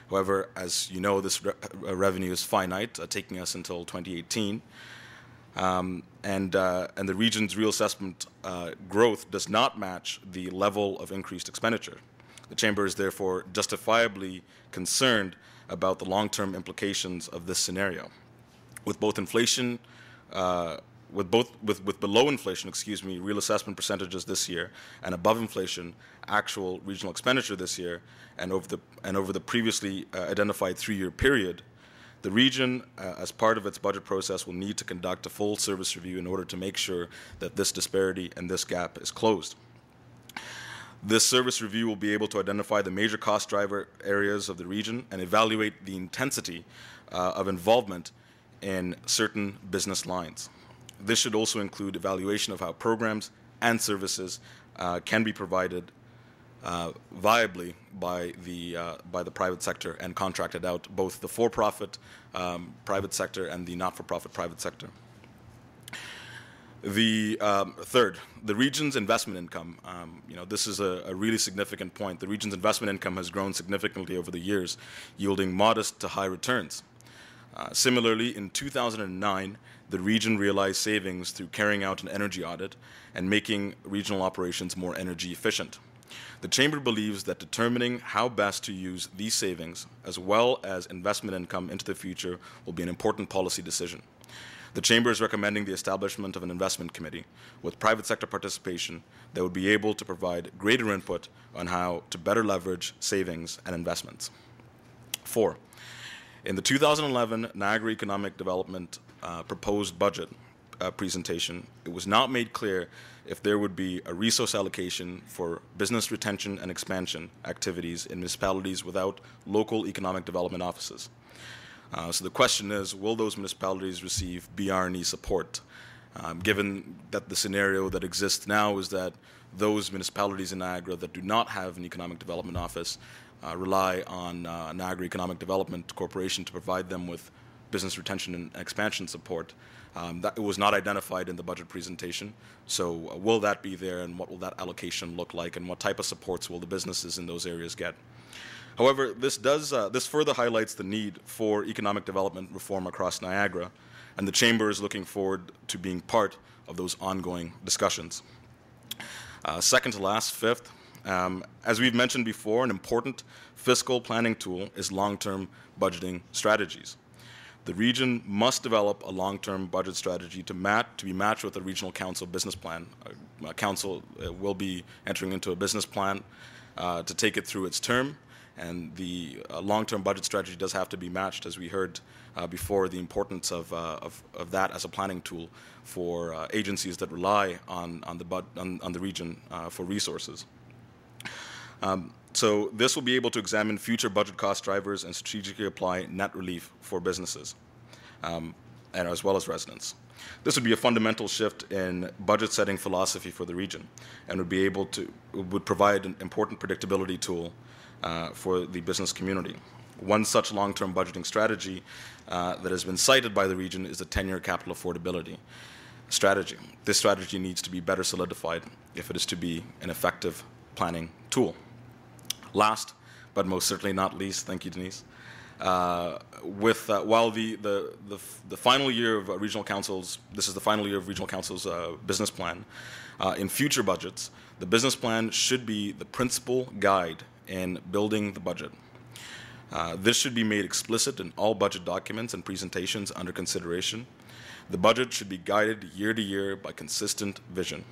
However, as you know, this revenue is finite, taking us until 2018. And the region's real assessment growth does not match the level of increased expenditure. The Chamber is therefore justifiably concerned about the long-term implications of this scenario. With both inflation, with below inflation, real assessment percentages this year, and above inflation, actual regional expenditure this year, and over the previously identified 3-year period, the region, as part of its budget process, will need to conduct a full service review in order to make sure that this disparity and this gap is closed. This service review will be able to identify the major cost driver areas of the region and evaluate the intensity of involvement in certain business lines. This should also include evaluation of how programs and services can be provided viably by the private sector and contracted out, both the for-profit private sector and the not-for-profit private sector. The third, the region's investment income. This is a really significant point. The region's investment income has grown significantly over the years, yielding modest to high returns. Similarly, in 2009, the region realized savings through carrying out an energy audit and making regional operations more energy efficient. The Chamber believes that determining how best to use these savings, as well as investment income into the future, will be an important policy decision. The Chamber is recommending the establishment of an investment committee with private sector participation that would be able to provide greater input on how to better leverage savings and investments. 4. In the 2011 Niagara Economic Development proposed budget presentation, it was not made clear if there would be a resource allocation for business retention and expansion activities in municipalities without local economic development offices. So the question is, will those municipalities receive BR&E support? Given that the scenario that exists now is that those municipalities in Niagara that do not have an economic development office rely on Niagara Economic Development Corporation to provide them with business retention and expansion support. That was not identified in the budget presentation. So will that be there, and what will that allocation look like, and what type of supports will the businesses in those areas get? However, this further highlights the need for economic development reform across Niagara, and the Chamber is looking forward to being part of those ongoing discussions. Second to last, fifth, as we've mentioned before, an important fiscal planning tool is long-term budgeting strategies. The region must develop a long-term budget strategy to be matched with a regional council business plan. Council will be entering into a business plan to take it through its term, and the long-term budget strategy does have to be matched, as we heard before, the importance of that as a planning tool for agencies that rely on the region for resources. So this will be able to examine future budget cost drivers and strategically apply net relief for businesses, and as well as residents. This would be a fundamental shift in budget setting philosophy for the region, and would provide an important predictability tool for the business community. One such long-term budgeting strategy that has been cited by the region is the 10-year capital affordability strategy. This strategy needs to be better solidified if it is to be an effective planning tool. Last, but most certainly not least, thank you, Denise, while the final year of regional councils, this is the final year of regional council's business plan, in future budgets, the business plan should be the principal guide in building the budget. This should be made explicit in all budget documents and presentations under consideration. The budget should be guided year to year by consistent vision.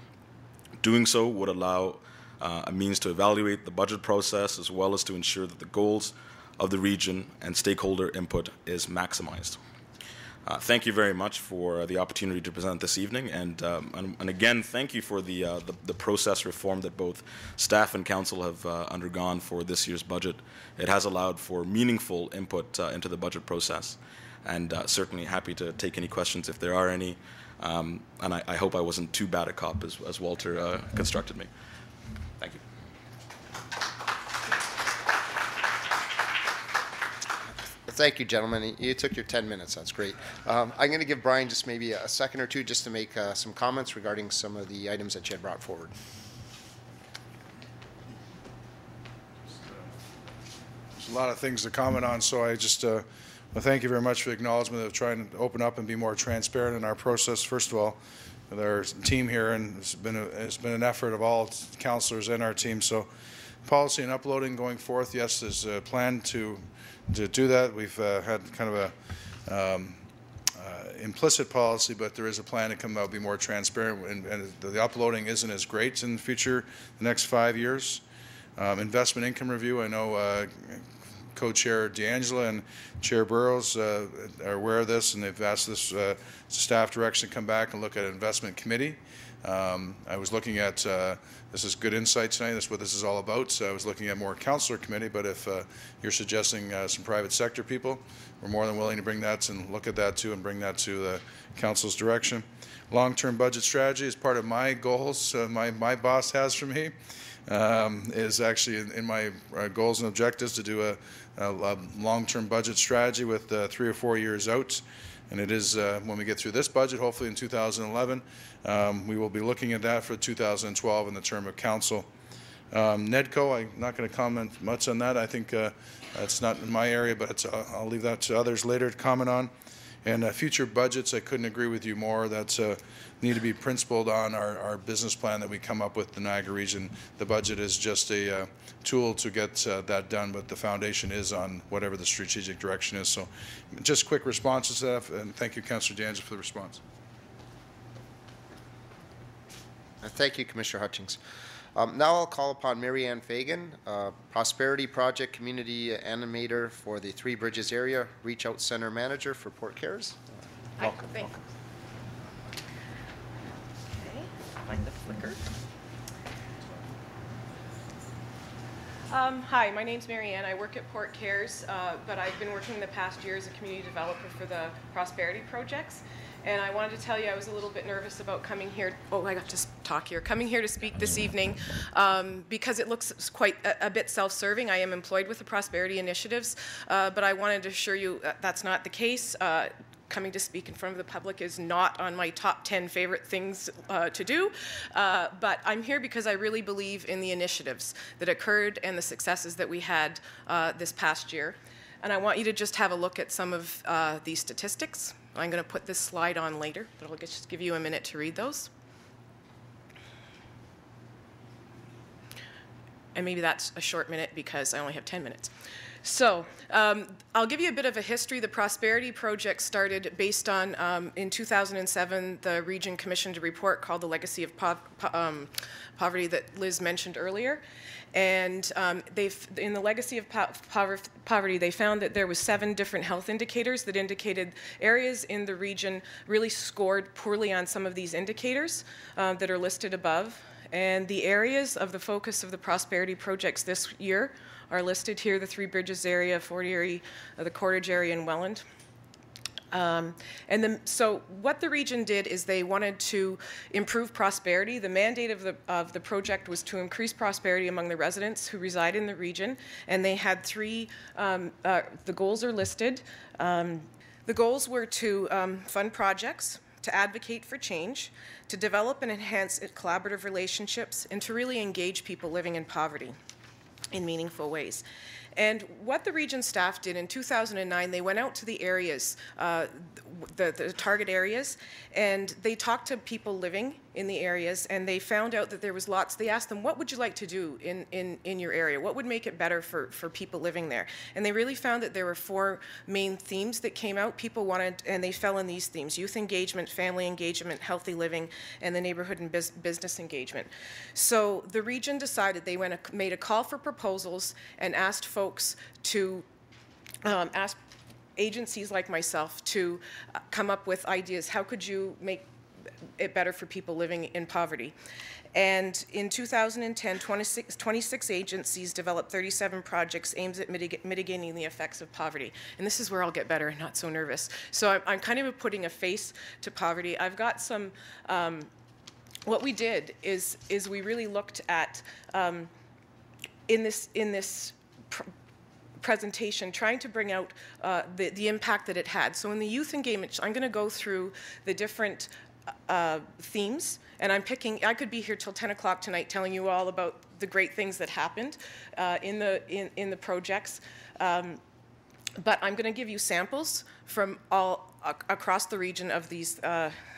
Doing so would allow a means to evaluate the budget process as well as to ensure that the goals of the region and stakeholder input is maximized. Thank you very much for the opportunity to present this evening, and again, thank you for the process reform that both staff and council have undergone for this year's budget. It has allowed for meaningful input into the budget process, and certainly happy to take any questions if there are any, and I hope I wasn't too bad a cop as Walter constructed me. Thank you. Thank you, gentlemen. You took your 10 minutes. That's great. I'm going to give Brian just maybe a second or two just to make some comments regarding some of the items that you had brought forward. There's a lot of things to comment on, so I just well, thank you very much for the acknowledgement of trying to open up and be more transparent in our process. First of all, with our team here, and it's been an effort of all councillors and our team. So, policy and uploading going forth, yes, there's a plan to do that. We've had kind of a implicit policy, but there is a plan to come out, be more transparent, and the uploading isn't as great in the future, the next 5 years. Investment income review, I know Co-Chair D'Angela and Chair Burrows are aware of this, and they've asked this staff direction to come back and look at an investment committee. I was looking at, this is good insight tonight, that's what this is all about, so I was looking at more councillor committee, but if you're suggesting some private sector people, we're more than willing to bring that and look at that too and bring that to the council's direction. Long-term budget strategy is part of my goals, my boss has for me, is actually in my goals and objectives to do a long-term budget strategy with 3 or 4 years out. And it is, when we get through this budget, hopefully in 2011, we will be looking at that for 2012 in the term of council. NEDCO, I'm not going to comment much on that. I think that's not in my area, but I'll leave that to others later to comment on. And future budgets, I couldn't agree with you more. That need to be principled on our business plan that we come up with the Niagara region. The budget is just a tool to get that done, but the foundation is on whatever the strategic direction is. So just quick responses to that, and thank you, Councillor D'Angelo, for the response. Thank you, Commissioner Hutchings. Now I'll call upon Mary Ann Fagan, Prosperity Project Community Animator for the Three Bridges Area, Reach Out Center Manager for Port Cares. Welcome. Hi, welcome. Okay, find the flicker. Hi, my name's Mary Ann. I work at Port Cares, but I've been working the past year as a community developer for the Prosperity Projects. And I wanted to tell you I was a little bit nervous about coming here. Oh, I got to talk here. Coming here to speak this evening because it looks quite a bit self-serving. I am employed with the Prosperity Initiatives, but I wanted to assure you that's not the case. Coming to speak in front of the public is not on my top 10 favorite things to do, but I'm here because I really believe in the initiatives that occurred and the successes that we had this past year. And I want you to just have a look at some of these statistics. I'm going to put this slide on later, but I'll just give you a minute to read those. And maybe that's a short minute because I only have 10 minutes. So I'll give you a bit of a history. The Prosperity Project started based on, in 2007, the region commissioned a report called The Legacy of Poverty that Liz mentioned earlier. And in the Legacy of Poverty, they found that there was 7 different health indicators that indicated areas in the region really scored poorly on some of these indicators that are listed above. And the areas of the focus of the Prosperity Projects this year are listed here: the Three Bridges area, Fort Erie, the Cordage area, and Welland. So what the region did is they wanted to improve prosperity. The mandate of the project was to increase prosperity among the residents who reside in the region, and they had three, the goals are listed. The goals were to fund projects, to advocate for change, to develop and enhance collaborative relationships, and to really engage people living in poverty in meaningful ways. And what the region staff did in 2009, they went out to the areas, the target areas, and they talked to people living in the areas, and they found out that there was lots. They asked them, what would you like to do in your area? What would make it better for people living there? And they really found that there were four main themes that came out. People wanted, and they fell in these themes: youth engagement, family engagement, healthy living, and the neighborhood and business engagement. So the region decided, they made a call for proposals and asked folks to ask agencies like myself to come up with ideas. How could you make it better for people living in poverty? And in 2010, 26 agencies developed 37 projects aimed at mitigating the effects of poverty. And this is where I'll get better and not so nervous. So I'm kind of putting a face to poverty. I've got some, what we did is we really looked at, in this presentation, trying to bring out the impact that it had. So in the youth engagement, I'm going to go through the different themes, and I could be here till 10 o'clock tonight telling you all about the great things that happened in the projects. But I'm going to give you samples from all across the region of these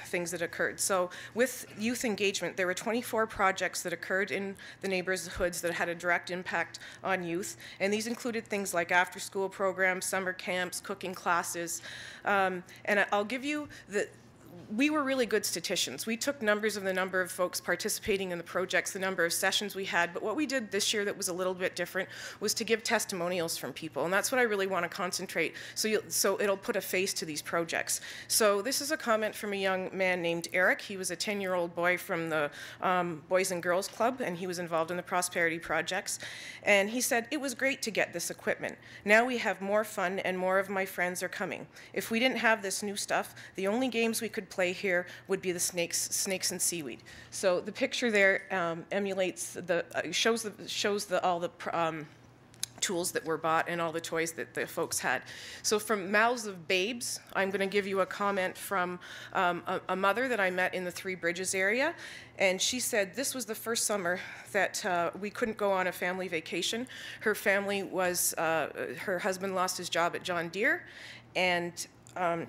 things that occurred. So with youth engagement, there were 24 projects that occurred in the neighborhoods that had a direct impact on youth. And these included things like after-school programs, summer camps, cooking classes. And I'll give you we were really good statisticians. We took numbers of the number of folks participating in the projects, the number of sessions we had, but what we did this year that was a little bit different was to give testimonials from people, and that's what I really want to concentrate, so it'll put a face to these projects. So this is a comment from a young man named Eric. He was a 10-year-old boy from the Boys and Girls Club, and he was involved in the Prosperity Projects, and he said, "It was great to get this equipment. Now we have more fun, and more of my friends are coming. If we didn't have this new stuff, the only games we could play here would be the snakes and seaweed." So the picture there emulates shows all the tools that were bought and all the toys that the folks had. So from mouths of babes, I'm going to give you a comment from a mother that I met in the Three Bridges area, and she said this was the first summer that we couldn't go on a family vacation. Her family was her husband lost his job at John Deere, and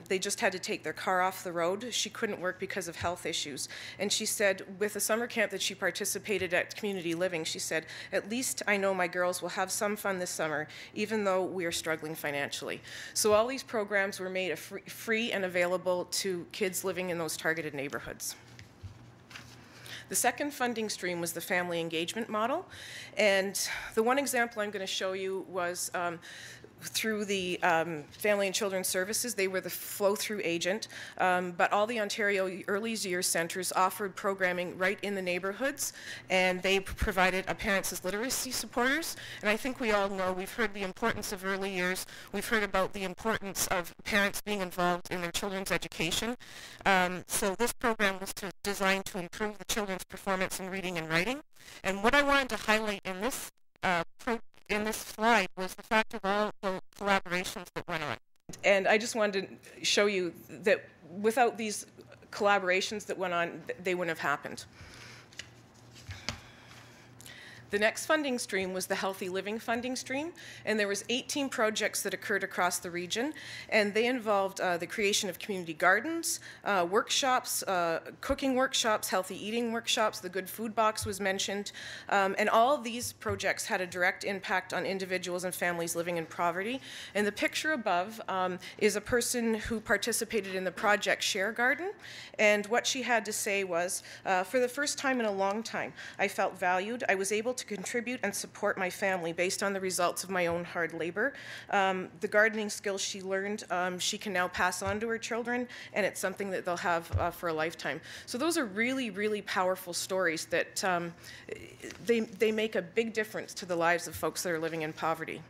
they just had to take their car off the road. She couldn't work because of health issues. And she said, with a summer camp that she participated at Community Living, she said, "At least I know my girls will have some fun this summer, even though we are struggling financially." So all these programs were made free and available to kids living in those targeted neighborhoods. The second funding stream was the family engagement model. And the one example I'm going to show you was through the Family and Children's Services. They were the flow-through agent, but all the Ontario Early Years Centres offered programming right in the neighborhoods, and they provided parents as literacy supporters. And I think we all know, we've heard the importance of early years. We've heard about the importance of parents being involved in their children's education. So this program was designed to improve the children's performance in reading and writing. And what I wanted to highlight in this slide was the fact of all the collaborations that went on. And I just wanted to show you that without these collaborations that went on, they wouldn't have happened. The next funding stream was the Healthy Living funding stream, and there was 18 projects that occurred across the region, and they involved the creation of community gardens, workshops, cooking workshops, healthy eating workshops. The Good Food Box was mentioned, and all of these projects had a direct impact on individuals and families living in poverty. And the picture above is a person who participated in the project Share Garden, and what she had to say was, "For the first time in a long time, I felt valued. I was able to contribute and support my family based on the results of my own hard labor. The gardening skills she learned, she can now pass on to her children, and it's something that they'll have for a lifetime." So those are really, really powerful stories that they make a big difference to the lives of folks that are living in poverty.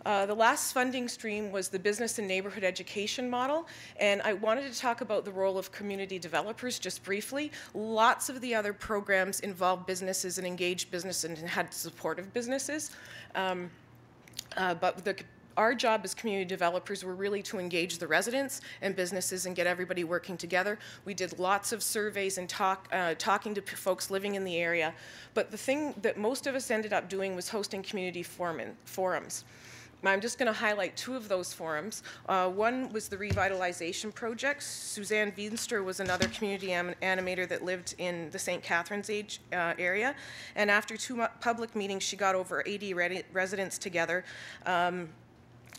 The last funding stream was the business and neighborhood education model, and I wanted to talk about the role of community developers just briefly. Lots of the other programs involve businesses and engaged business and had supportive businesses, but our job as community developers were really to engage the residents and businesses and get everybody working together. We did lots of surveys and talking to folks living in the area, but the thing that most of us ended up doing was hosting community forums. I'm just going to highlight two of those forums. One was the revitalization project. Suzanne Wienster was another community animator that lived in the St. Catharines area. And after two public meetings, she got over 80 residents together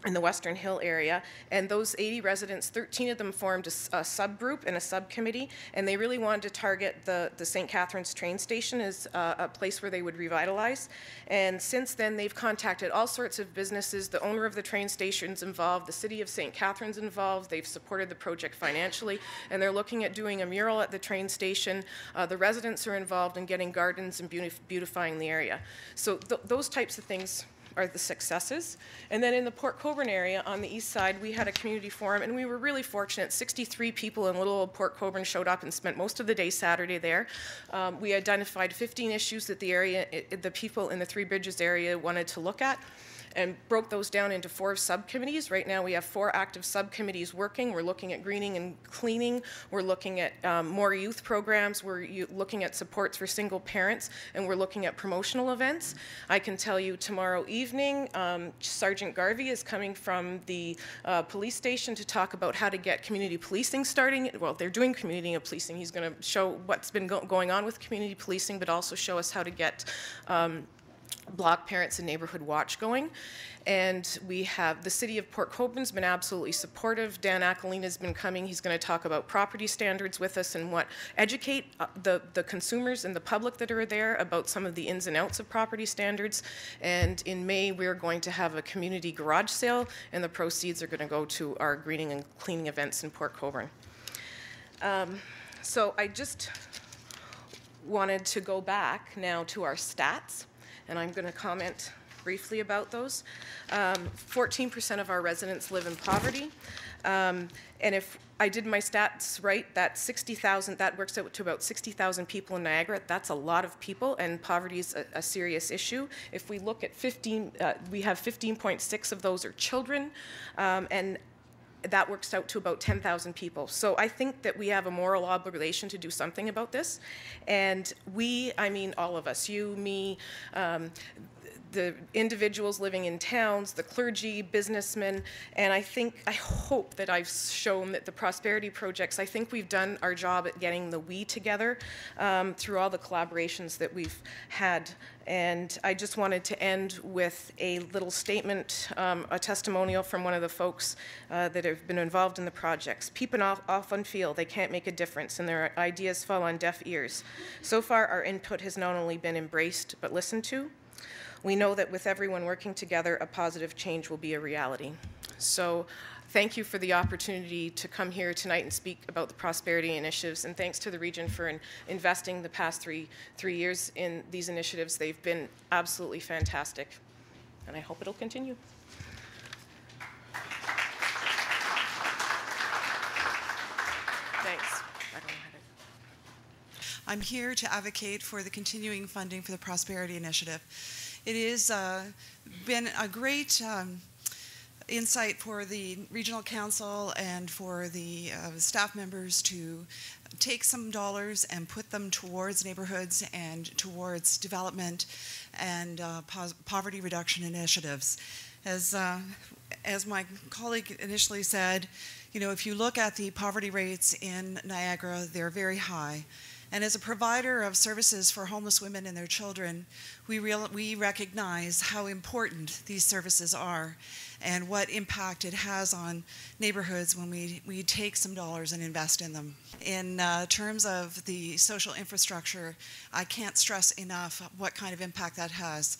in the Western Hill area, and those 80 residents, 13 of them formed a subgroup and a subcommittee, and they really wanted to target the St. Catharines train station as a place where they would revitalize. And since then, they've contacted all sorts of businesses. The owner of the train station's involved, the city of St. Catharines involved. They've supported the project financially, and they're looking at doing a mural at the train station. The residents are involved in getting gardens and beautifying the area. So those types of things are the successes. And then in the Port Colborne area on the east side, we had a community forum, and we were really fortunate. 63 people in little old Port Colborne showed up and spent most of the day Saturday there. We identified 15 issues that the people in the Three Bridges area wanted to look at, and broke those down into 4 subcommittees. Right now we have 4 active subcommittees working. We're looking at greening and cleaning. We're looking at more youth programs. We're looking at supports for single parents, and we're looking at promotional events. I can tell you tomorrow evening, Sergeant Garvey is coming from the police station to talk about how to get community policing starting. Well, they're doing community policing. He's going to show what's been going on with community policing, but also show us how to get Block Parents and Neighborhood Watch going. And we have the city of Port Colborne's been absolutely supportive. Dan Acolina's been coming. He's going to talk about property standards with us and educate the consumers and the public that are there about some of the ins and outs of property standards. And in May, we're going to have a community garage sale, and the proceeds are going to go to our greening and cleaning events in Port Colborne. So I just wanted to go back now to our stats, and I'm going to comment briefly about those. 14% of our residents live in poverty, and if I did my stats right, that 60,000, that works out to about 60,000 people in Niagara. That's a lot of people, and poverty is a serious issue. If we look at we have 15.6 of those are children, and that works out to about 10,000 people. So I think that we have a moral obligation to do something about this. And we, I mean all of us, you, me, the individuals living in towns, the clergy, businessmen, and I hope that I've shown that the prosperity projects, I think we've done our job at getting the we together through all the collaborations that we've had. And I just wanted to end with a little statement, a testimonial from one of the folks that have been involved in the projects. People often feel they can't make a difference and their ideas fall on deaf ears. So far, our input has not only been embraced, but listened to. We know that with everyone working together, a positive change will be a reality. So thank you for the opportunity to come here tonight and speak about the prosperity initiatives, and thanks to the region for investing the past three years in these initiatives. They've been absolutely fantastic, and I hope it'll continue. Thanks. I don't know how to... I'm here to advocate for the continuing funding for the Prosperity Initiative. It has been a great insight for the Regional Council and for the staff members to take some dollars and put them towards neighborhoods and towards development and poverty reduction initiatives. As my colleague initially said, you know, if you look at the poverty rates in Niagara, they're very high. And as a provider of services for homeless women and their children, we recognize how important these services are and what impact it has on neighborhoods when we take some dollars and invest in them. In terms of the social infrastructure, I can't stress enough what kind of impact that has.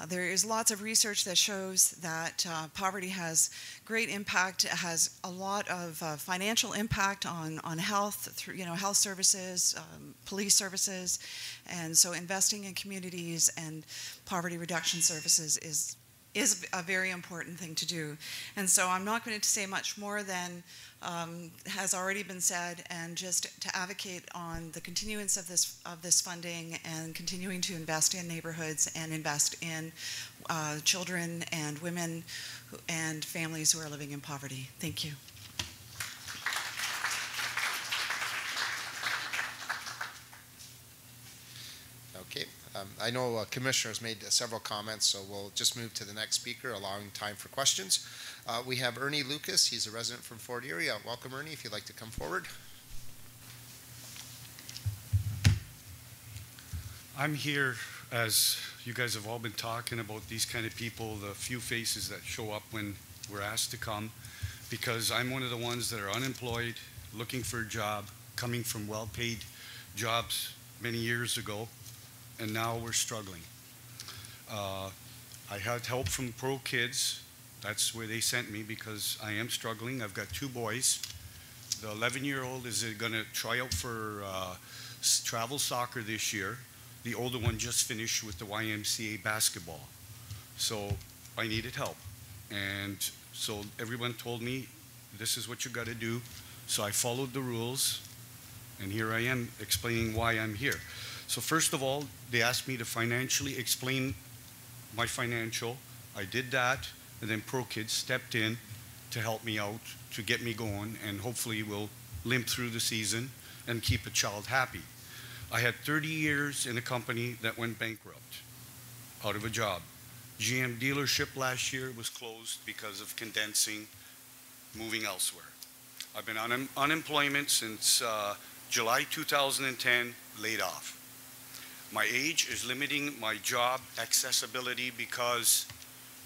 There is lots of research that shows that poverty has great impact. It has a lot of financial impact on health, through, you know, health services, police services, and so investing in communities and poverty reduction services is is a very important thing to do. And so I'm not going to say much more than has already been said, and just to advocate on the continuance of this funding and continuing to invest in neighborhoods and invest in children and women and families who are living in poverty. Thank you. Okay. I know commissioners made several comments, so we'll just move to the next speaker, allowing time for questions. We have Ernie Lucas. He's a resident from Fort Erie. Welcome, Ernie, if you'd like to come forward. I'm here, as you guys have all been talking about these kind of people, the few faces that show up when we're asked to come, because I'm one of the ones that are unemployed, looking for a job, coming from well-paid jobs many years ago, and now we're struggling. I had help from Pro Kids. That's where they sent me because I am struggling. I've got two boys. The 11-year-old is going to try out for travel soccer this year. The older one just finished with the YMCA basketball. So I needed help. And so everyone told me, this is what you got to do. So I followed the rules, and here I am explaining why I'm here. So first of all, they asked me to financially explain my financial. I did that, and then Pro Kids stepped in to help me out, to get me going, and hopefully we'll limp through the season and keep a child happy. I had 30 years in a company that went bankrupt, out of a job. GM dealership last year was closed because of condensing, moving elsewhere. I've been on unemployment since July 2010, laid off. My age is limiting my job accessibility because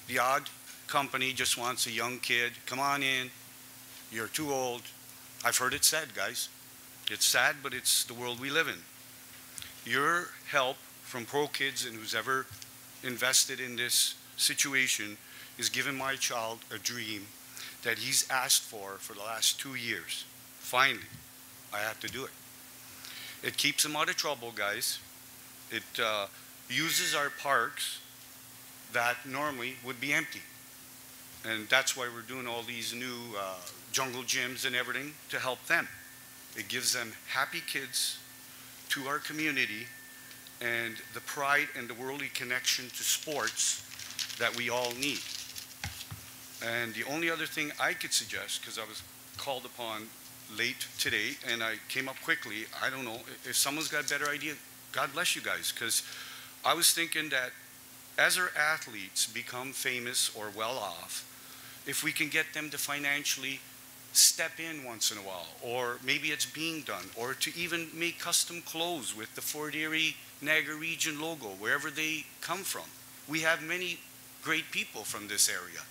the odd company just wants a young kid. Come on in, you're too old. I've heard it said, guys. It's sad, but it's the world we live in. Your help from Pro Kids and who's ever invested in this situation is giving my child a dream that he's asked for the last 2 years. Finally, I have to do it. It keeps him out of trouble, guys. It uses our parks that normally would be empty. And that's why we're doing all these new jungle gyms and everything to help them. It gives them happy kids to our community and the pride and the worldly connection to sports that we all need. And the only other thing I could suggest, because I was called upon late today and I came up quickly, I don't know, if someone's got a better idea, God bless you guys, because I was thinking that as our athletes become famous or well off, if we can get them to financially step in once in a while, or maybe it's being done, or to even make custom clothes with the Fort Erie Niagara Region logo, wherever they come from. We have many great people from this area.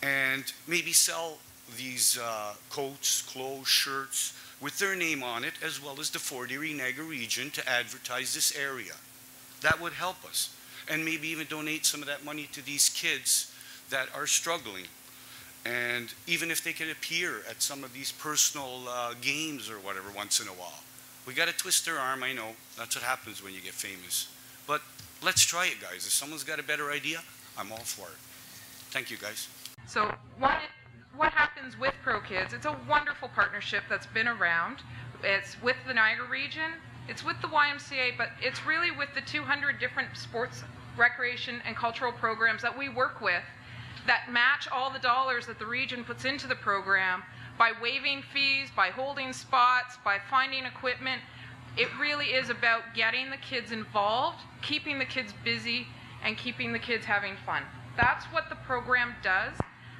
And maybe sell these coats, clothes, shirts with their name on it, as well as the Fort Erie Niagara Region, to advertise this area. That would help us. And maybe even donate some of that money to these kids that are struggling. And even if they can appear at some of these personal games or whatever once in a while. We got to twist their arm, I know. That's what happens when you get famous. But let's try it, guys. If someone's got a better idea, I'm all for it. Thank you, guys. So what happens with Pro Kids, it's a wonderful partnership that's been around. It's with the Niagara region, it's with the YMCA, but it's really with the 200 different sports, recreation, and cultural programs that we work with that match all the dollars that the region puts into the program by waiving fees, by holding spots, by finding equipment. It really is about getting the kids involved, keeping the kids busy, and keeping the kids having fun. That's what the program does,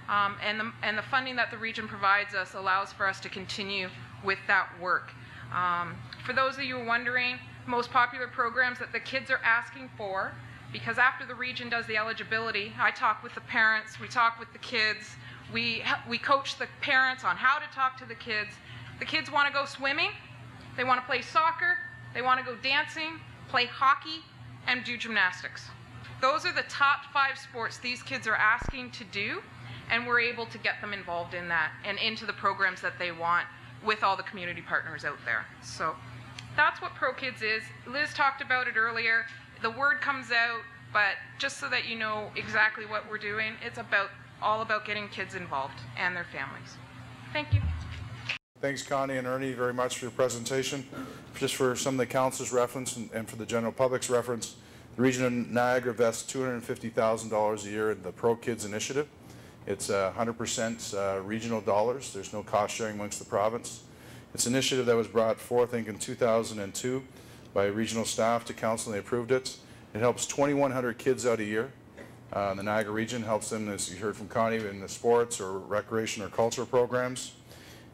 and the funding that the region provides us allows for us to continue with that work. For those of you wondering, most popular programs that the kids are asking for, because after the region does the eligibility, I talk with the parents, we talk with the kids, we coach the parents on how to talk to the kids. The kids want to go swimming, they want to play soccer, they want to go dancing, play hockey, and do gymnastics. Those are the top 5 sports these kids are asking to do, and we're able to get them involved in that and into the programs that they want with all the community partners out there. So that's what Pro Kids is. Liz talked about it earlier. The word comes out, But just so that you know exactly what we're doing, it's all about getting kids involved and their families. Thank you. Thanks, Connie and Ernie, very much for your presentation. Just for some of the council's reference and for the general public's reference, the region of Niagara invests $250,000 a year in the Pro Kids initiative. It's 100% regional dollars. There's no cost sharing amongst the province. It's an initiative that was brought forth, I think, in 2002 by regional staff to council, and they approved it. It helps 2,100 kids out a year. The Niagara region helps them, as you heard from Connie, in the sports or recreation or cultural programs.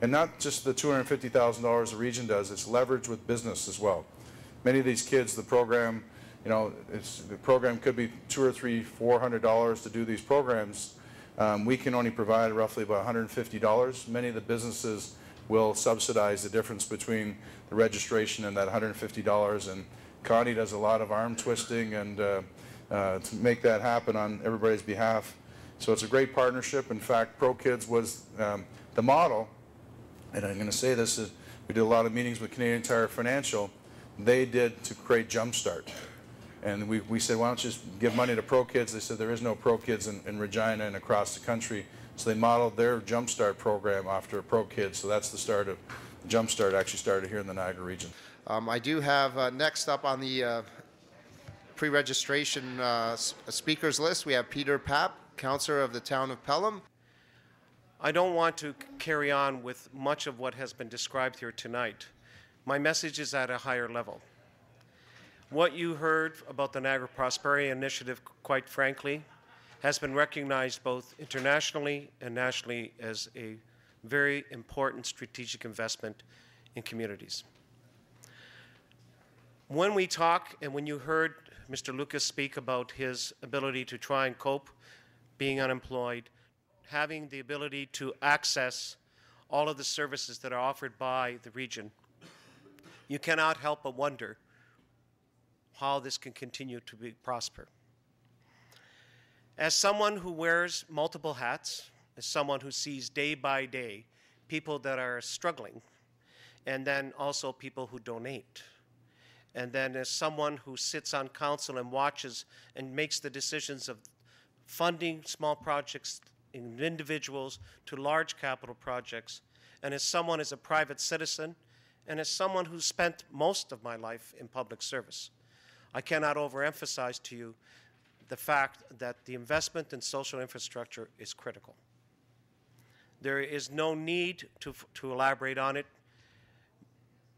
And not just the $250,000 the region does, it's leveraged with business as well. Many of these kids, the program, the program could be $200 or $300, $400 to do these programs. We can only provide roughly about $150. Many of the businesses will subsidize the difference between the registration and that $150. And Connie does a lot of arm twisting and to make that happen on everybody's behalf. So it's a great partnership. In fact, Pro Kids was the model. And I'm going to say this, we did a lot of meetings with Canadian Tire Financial. They did to create Jumpstart. And we said, why don't you just give money to Pro Kids? They said there is no Pro Kids in Regina and across the country. So they modeled their Jumpstart program after Pro Kids. So that's the start of Jumpstart, actually started here in the Niagara region. I do have next up on the pre-registration speakers list, we have Peter Papp, councillor of the town of Pelham. I don't want to carry on with much of what has been described here tonight. My message is at a higher level. What you heard about the Niagara Prosperity Initiative, quite frankly, has been recognized both internationally and nationally as a very important strategic investment in communities. When we talk, and when you heard Mr. Lucas speak about his ability to try and cope being unemployed, having the ability to access all of the services that are offered by the region, you cannot help but wonder how this can continue to prosper. As someone who wears multiple hats, as someone who sees day by day people that are struggling, and then also people who donate, and then as someone who sits on council and watches and makes the decisions of funding small projects in individuals to large capital projects, and as someone as a private citizen, and as someone who spent most of my life in public service, I cannot overemphasize to you the fact that the investment in social infrastructure is critical. There is no need to elaborate on it,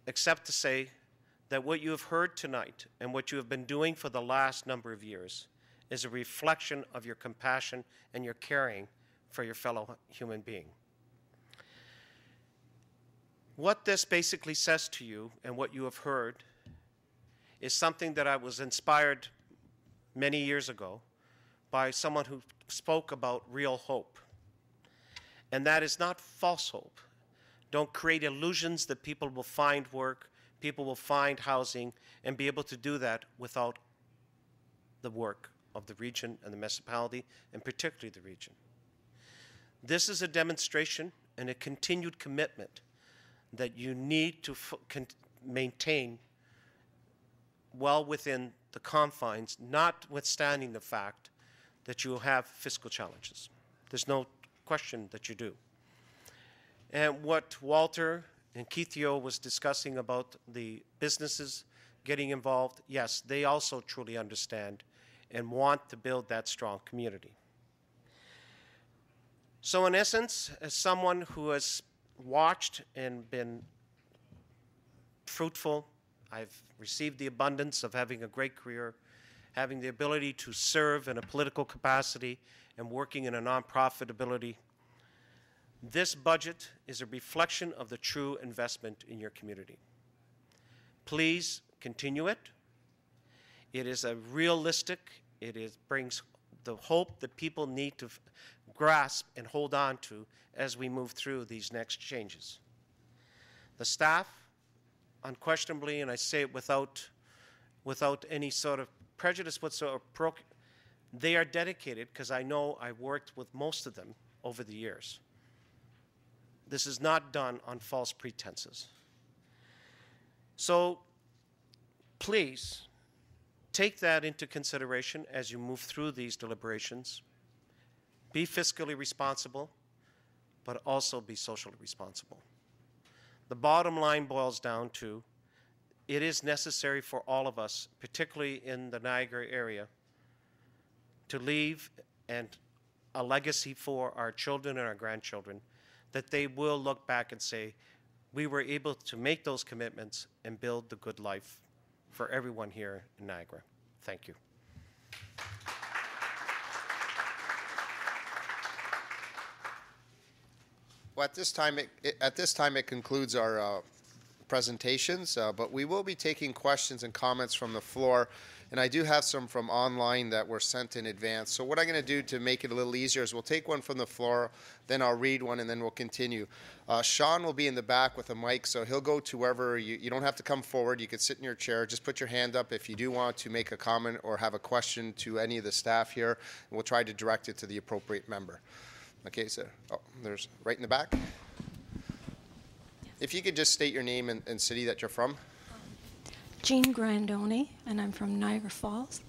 except to say that what you have heard tonight and what you have been doing for the last number of years is a reflection of your compassion and your caring for your fellow human being. What this basically says to you and what you have heard is something that I was inspired many years ago by someone who spoke about real hope. And that is not false hope. Don't create illusions that people will find work, people will find housing, and be able to do that without the work of the region and the municipality, and particularly the region. This is a demonstration and a continued commitment that you need to maintain well within the confines, notwithstanding the fact that you have fiscal challenges. There's no question that you do. And what Walter and Keithio was discussing about the businesses getting involved, yes, they also truly understand and want to build that strong community. So in essence, as someone who has watched and been fruitful, I've received the abundance of having a great career, having the ability to serve in a political capacity and working in a nonprofit ability. This budget is a reflection of the true investment in your community. Please continue it. It is a realistic, brings the hope that people need to grasp and hold on to as we move through these next changes. The staff, unquestionably, and I say it without any sort of prejudice whatsoever, they are dedicated, because I know I worked with most of them over the years. This is not done on false pretenses. So please take that into consideration as you move through these deliberations. Be fiscally responsible, but also be socially responsible. The bottom line boils down to it is necessary for all of us, particularly in the Niagara area, to leave and a legacy for our children and our grandchildren that they will look back and say, we were able to make those commitments and build the good life for everyone here in Niagara. Thank you. Well, at this time, it concludes our presentations, but we will be taking questions and comments from the floor, and I do have some from online that were sent in advance. So what I'm going to do to make it a little easier is we'll take one from the floor, then I'll read one, and then we'll continue. Sean will be in the back with a mic, so he'll go to wherever you don't have to come forward. You can sit in your chair. Just put your hand up if you do want to make a comment or have a question to any of the staff here, and we'll try to direct it to the appropriate member. Okay, so there's right in the back. If you could just state your name and city that you're from. Jean Grandoni, and I'm from Niagara Falls.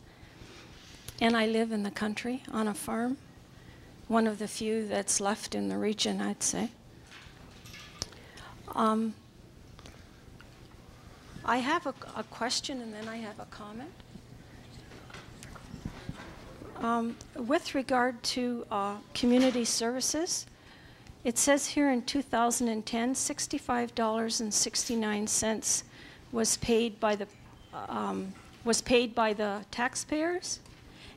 And I live in the country on a farm, one of the few that's left in the region, I'd say. I have a question and then I have a comment. With regard to community services, it says here in 2010, $65.69 was paid by the taxpayers,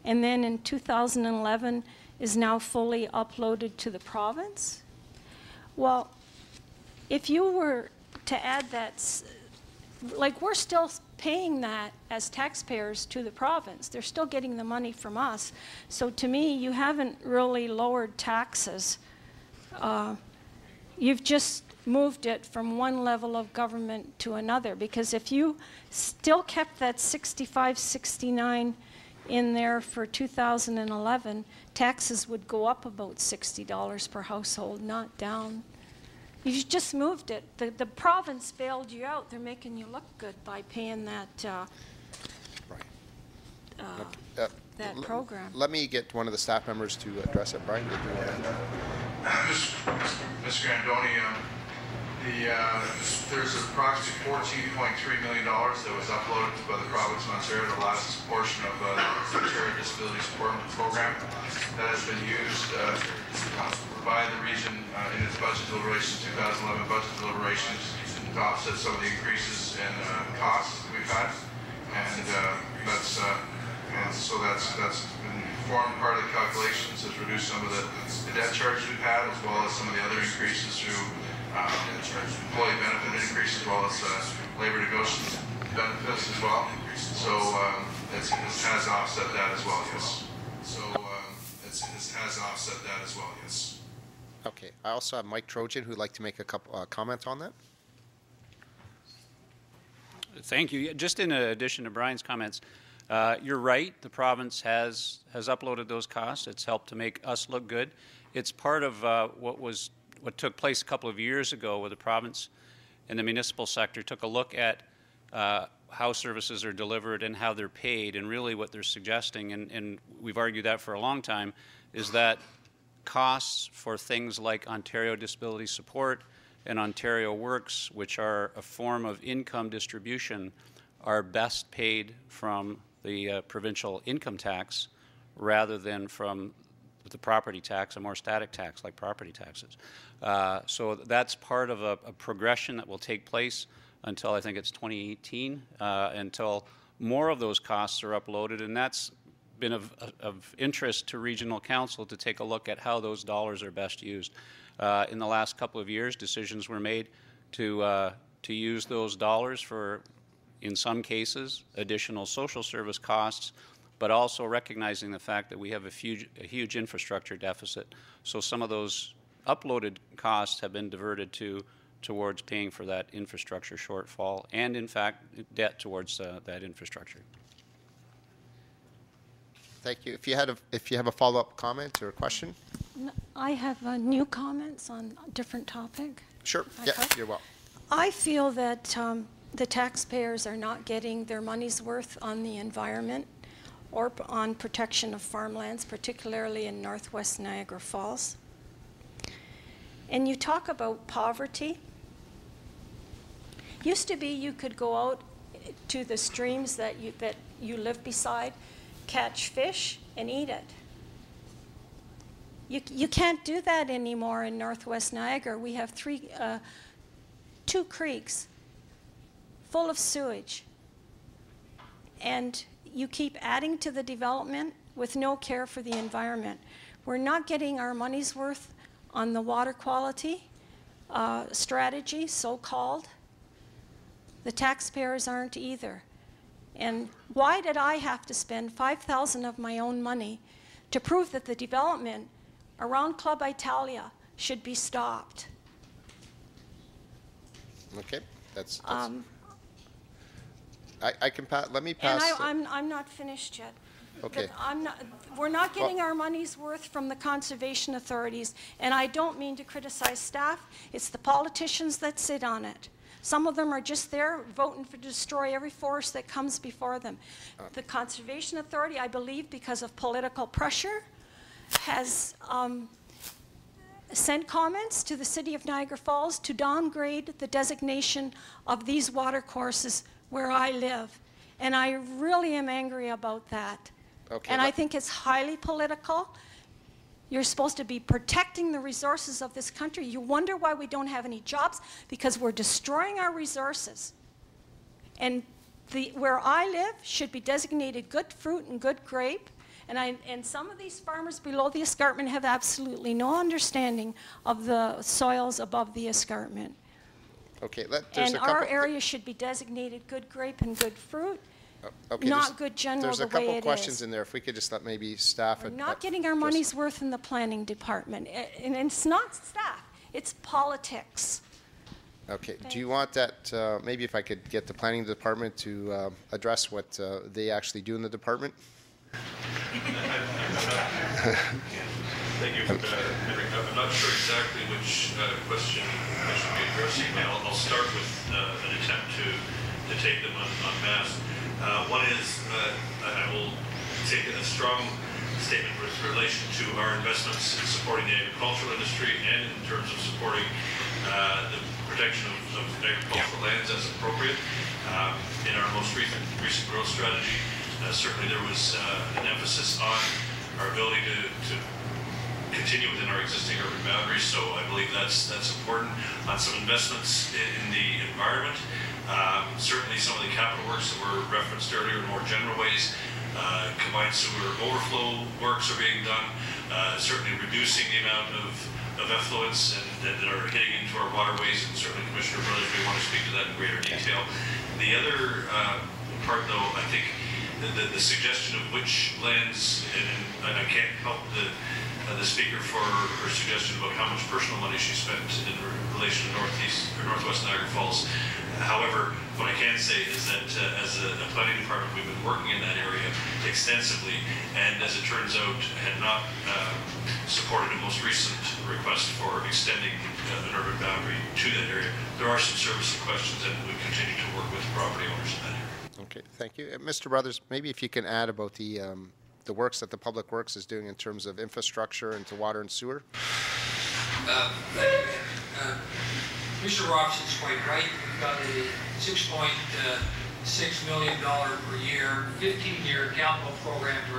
and then in 2011 is now fully uploaded to the province. Well, if you were to add that, like we're still paying that as taxpayers to the province. They're still getting the money from us. So to me, you haven't really lowered taxes. You've just moved it from one level of government to another, because if you still kept that 65-69 in there for 2011, taxes would go up about $60 per household, not down. You just moved it. The province bailed you out. They're making you look good by paying that that program. Let me get one of the staff members to address it. Brian, did you want to? Ms. Grandoni, there's approximately $14.3 million that was uploaded by the province of Ontario, the last portion of the Ontario Disability Support Program that has been used by the region in its budget deliberations, 2011 budget deliberations, to offset some of the increases in costs that we've had, and so that's been formed part of the calculations, has reduced some of the debt charges we've had, as well as some of the other increases through employee benefit increase, as well as labor negotiation benefits as well. So it has offset that as well, yes. It has offset that as well, yes. Okay. I also have Mike Trojan who'd like to make a couple comments on that. Thank you. Just in addition to Brian's comments, you're right. The province has uploaded those costs. It's helped to make us look good. It's part of what took place a couple of years ago, where the province and the municipal sector took a look at how services are delivered and how they're paid, and really what they're suggesting, and we've argued that for a long time, is that costs for things like Ontario Disability Support and Ontario Works, which are a form of income distribution, are best paid from the provincial income tax rather than from the property tax, a more static tax like property taxes. So that's part of a progression that will take place until I think it's 2018, until more of those costs are uploaded, and that's been of interest to regional council to take a look at how those dollars are best used. In the last couple of years, decisions were made to use those dollars for, in some cases, additional social service costs, but also recognizing the fact that we have a huge infrastructure deficit. So some of those uploaded costs have been diverted towards paying for that infrastructure shortfall, and in fact, debt towards that infrastructure. Thank you. If you have a follow-up comment or a question. No, I have new comments on a different topic. Sure. Yeah, you're welcome. I feel that the taxpayers are not getting their money's worth on the environment or on protection of farmlands, particularly in northwest Niagara Falls. And you talk about poverty. Used to be you could go out to the streams that you live beside, catch fish, and eat it. You can't do that anymore in northwest Niagara. We have two creeks full of sewage. And you keep adding to the development with no care for the environment. We're not getting our money's worth on the water quality strategy, so-called. The taxpayers aren't either. And why did I have to spend $5,000 of my own money to prove that the development around Club Italia should be stopped? Okay, that's I can let me pass. And I'm not finished yet. Okay. We're not getting our money's worth from the conservation authorities, and I don't mean to criticize staff. It's the politicians that sit on it. Some of them are just there voting to destroy every forest that comes before them. The Conservation Authority, I believe, because of political pressure, has sent comments to the City of Niagara Falls to downgrade the designation of these water courses where I live. And I really am angry about that. Okay, and I think it's highly political. You're supposed to be protecting the resources of this country. You wonder why we don't have any jobs, because we're destroying our resources. And where I live should be designated good fruit and good grape. And some of these farmers below the escarpment have absolutely no understanding of the soils above the escarpment. Okay, and our area should be designated good grape and good fruit. Okay, not good general the way it is. There's a couple questions in there. If we could just let maybe staff... We're not getting our money's worth in the planning department. And it's not staff, it's politics. Okay, do you want that, maybe if I could get the planning department to address what they actually do in the department? Thank you, Henry. I'm not sure exactly which question I should be addressing, but I'll start with an attempt to take them en masse. One is, I will take a strong statement with relation to our investments in supporting the agricultural industry and in terms of supporting the protection of agricultural lands as appropriate. In our most recent growth strategy, certainly there was an emphasis on our ability to continue within our existing urban boundaries, so I believe that's important. On some investments in the environment, certainly some of the capital works that were referenced earlier in more general ways, combined sewer overflow works are being done, certainly reducing the amount of effluents that are hitting into our waterways, and certainly Commissioner Brothers may want to speak to that in greater detail. The other part, though, I think the suggestion of which lands, and I can't help the speaker for her suggestion about how much personal money she spent in relation to northwest Niagara Falls. However, what I can say is that as a planning department, we've been working in that area extensively, and as it turns out, had not supported a most recent request for extending an urban boundary to that area. There are some servicing questions, and we continue to work with property owners in that area. Okay, thank you. Mr. Brothers, maybe if you can add about the works that the Public Works is doing in terms of infrastructure into water and sewer. Mr. Robson's quite right. We've got a $6.6 million per year, 15-year capital program to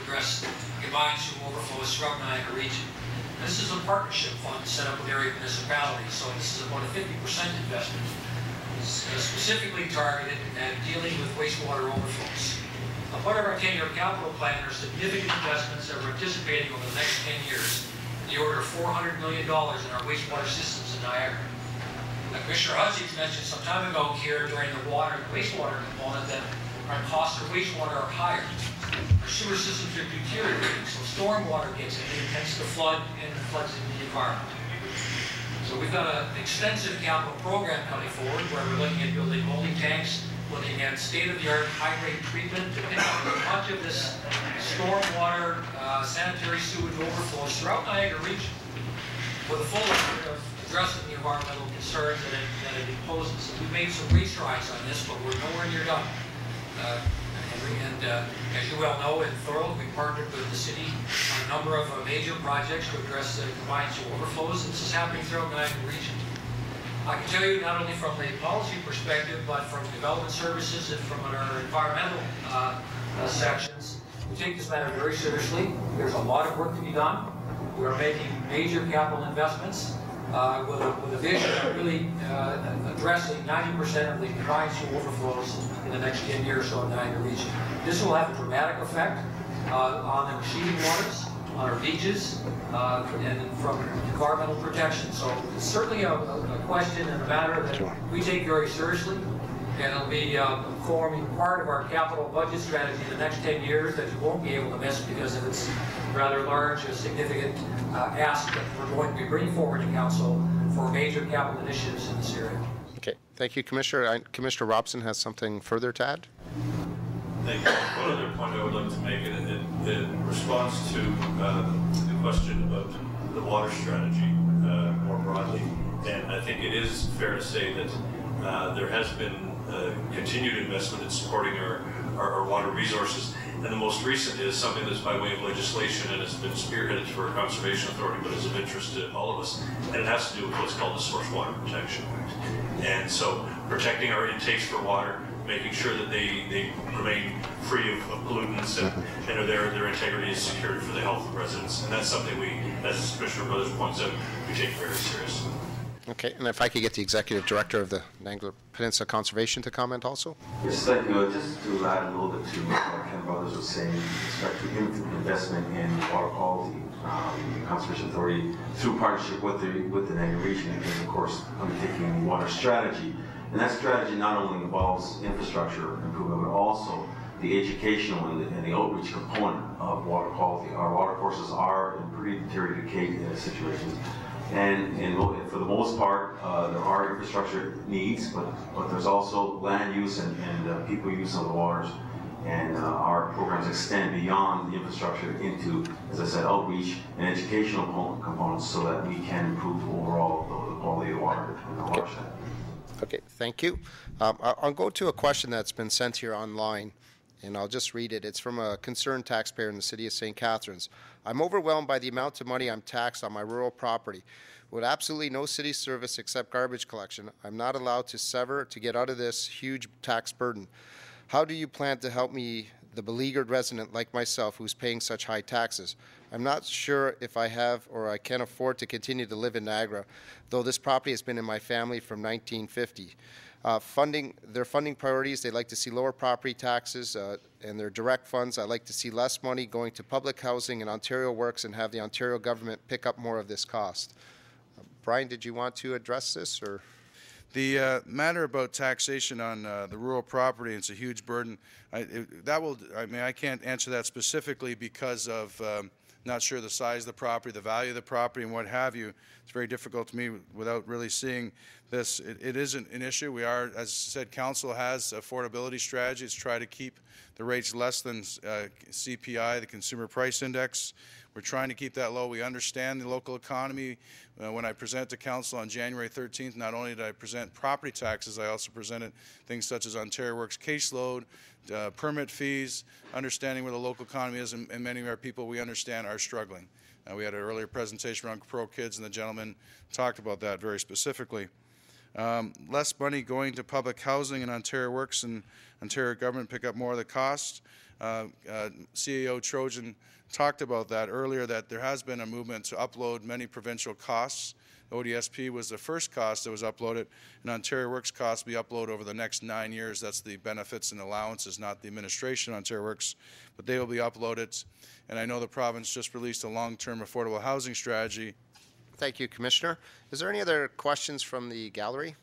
address combined sewer overflows throughout Niagara region. This is a partnership fund set up with area municipalities, so this is about a 50% investment. It's specifically targeted at dealing with wastewater overflows. A part of our 10-year capital plan are significant investments that we're anticipating over the next 10 years in the order of $400 million in our wastewater systems in Niagara. Commissioner Hussey mentioned some time ago here during the water and wastewater component that our costs of wastewater are higher. Our sewer systems are deteriorating, so stormwater gets in, it tends to flood and floods into the environment. So we've got an extensive capital program coming forward where we're looking at building holding tanks, looking at state-of-the-art high-grade treatment to pick up much of this stormwater, sanitary sewage overflows throughout Niagara region with a full effort of addressing the environmental concerns that it imposes. We've made some great strides on this, but we're nowhere near done. As you well know, in Thorold, we partnered with the city on a number of major projects to address the combined sewer overflows. This is happening throughout the Niagara region. I can tell you not only from the policy perspective, but from development services and from our environmental sections, we take this matter very seriously. There's a lot of work to be done. We're making major capital investments with a vision of really addressing 90% of the combined sewer overflows in the next 10 years or so in the Niagara region. This will have a dramatic effect on the receiving waters, on our beaches, and from environmental protection. So it's certainly a question and a matter that we take very seriously, and it'll be forming part of our capital budget strategy in the next 10 years that you won't be able to miss because of its rather large, significant ask that we're going to be bringing forward to Council for major capital initiatives in this area. Okay, thank you, Commissioner. Commissioner Robson has something further to add. Thank you. One other point I would like to make in response to the question about the water strategy more broadly, and I think it is fair to say that there has been continued investment in supporting our water resources, and the most recent is something that's by way of legislation and has been spearheaded through our Conservation Authority, but is of interest to all of us, and it has to do with what's called the Source Water Protection Act. And so protecting our intakes for water, making sure that they remain free of pollutants and their integrity is secured for the health of residents. And that's something we, as Commissioner Brothers points out, we take very seriously. Okay, and if I could get the Executive Director of the Niagara Peninsula Conservation to comment also. Yes, thank you. Just to add a little bit to what Ken Brothers was saying, with respect to investment in water quality, the Conservation Authority, through partnership with the Niagara region, is of course undertaking water strategy. And that strategy not only involves infrastructure improvement, but also the educational and the outreach component of water quality. Our water courses are in pretty deteriorated situations. And for the most part, there are infrastructure needs, but there's also land use and people use of the waters. And our programs extend beyond the infrastructure into, as I said, outreach and educational components so that we can improve overall the quality of the water in the watershed. Okay, thank you. I'll go to a question that's been sent here online, and I'll just read it. It's from a concerned taxpayer in the city of St. Catharines. I'm overwhelmed by the amount of money I'm taxed on my rural property. With absolutely no city service except garbage collection, I'm not allowed to sever to get out of this huge tax burden. How do you plan to help me, the beleaguered resident like myself, who's paying such high taxes? I'm not sure if I have or I can afford to continue to live in Niagara, though this property has been in my family from 1950. Their funding priorities, they'd like to see lower property taxes and their direct funds. I'd like to see less money going to public housing and Ontario Works and have the Ontario government pick up more of this cost. Brian, did you want to address this? Or? The matter about taxation on the rural property, it's a huge burden. I can't answer that specifically because of not sure the size of the property, the value of the property, and what have you. It's very difficult to me without really seeing this. It isn't an issue. We are, as I said, Council has affordability strategies to try to keep the rates less than CPI, the Consumer Price Index. We're trying to keep that low. We understand the local economy. When I presented to Council on January 13th, not only did I present property taxes, I also presented things such as Ontario Works caseload, permit fees, understanding where the local economy is, and many of our people we understand are struggling. We had an earlier presentation around Pro Kids, and the gentleman talked about that very specifically. Less money going to public housing, and Ontario Works and Ontario government pick up more of the cost. CAO Trojan talked about that earlier, that there has been a movement to upload many provincial costs. ODSP was the first cost that was uploaded, and Ontario Works costs will be uploaded over the next 9 years. That's the benefits and allowances, not the administration of Ontario Works, but they will be uploaded. And I know the province just released a long-term affordable housing strategy. Thank you, Commissioner. Is there any other questions from the gallery?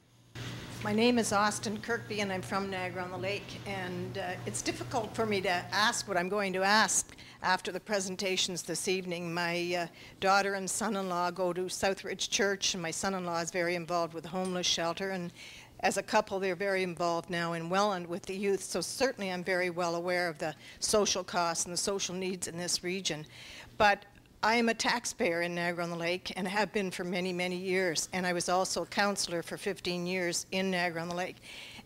My name is Austin Kirkby, and I'm from Niagara-on-the-Lake, and it's difficult for me to ask what I'm going to ask after the presentations this evening. My daughter and son-in-law go to Southridge Church, and my son-in-law is very involved with the homeless shelter, and as a couple, they're very involved now in Welland with the youth, so certainly I'm very well aware of the social costs and the social needs in this region. But I am a taxpayer in Niagara-on-the-Lake and have been for many, many years. And I was also a councillor for 15 years in Niagara-on-the-Lake.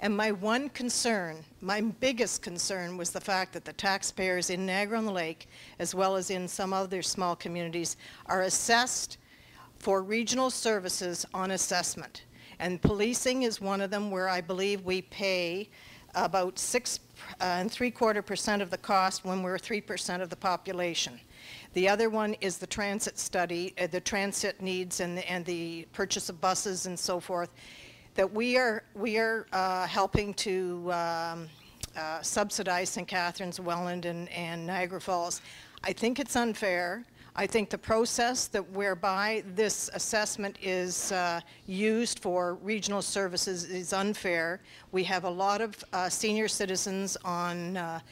And my one concern, my biggest concern, was the fact that the taxpayers in Niagara-on-the-Lake, as well as in some other small communities, are assessed for regional services on assessment. And policing is one of them, where I believe we pay about 6.75% of the cost when we're 3% of the population. The other one is the transit study, the transit needs and the purchase of buses and so forth, that we are helping to subsidize St. Catharines, Welland, and Niagara Falls. I think it's unfair. I think the process whereby this assessment is used for regional services is unfair. We have a lot of senior citizens on what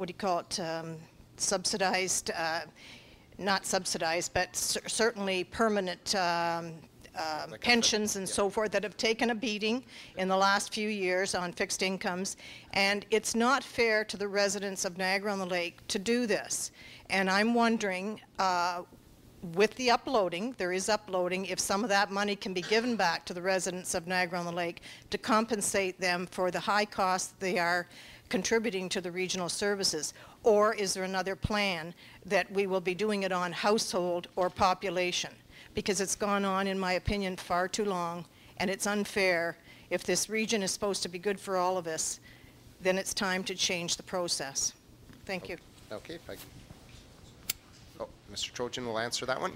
do you call it, subsidized, not subsidized, but certainly permanent pensions and so forth that have taken a beating in the last few years on fixed incomes. And it's not fair to the residents of Niagara-on-the-Lake to do this. And I'm wondering, with the uploading, there is uploading, if some of that money can be given back to the residents of Niagara-on-the-Lake to compensate them for the high costs they are contributing to the regional services. Or is there another plan that we will be doing it on household or population? Because it's gone on, in my opinion, far too long, and it's unfair. If this region is supposed to be good for all of us, then it's time to change the process. Thank you. Okay. Mr. Trojan will answer that one.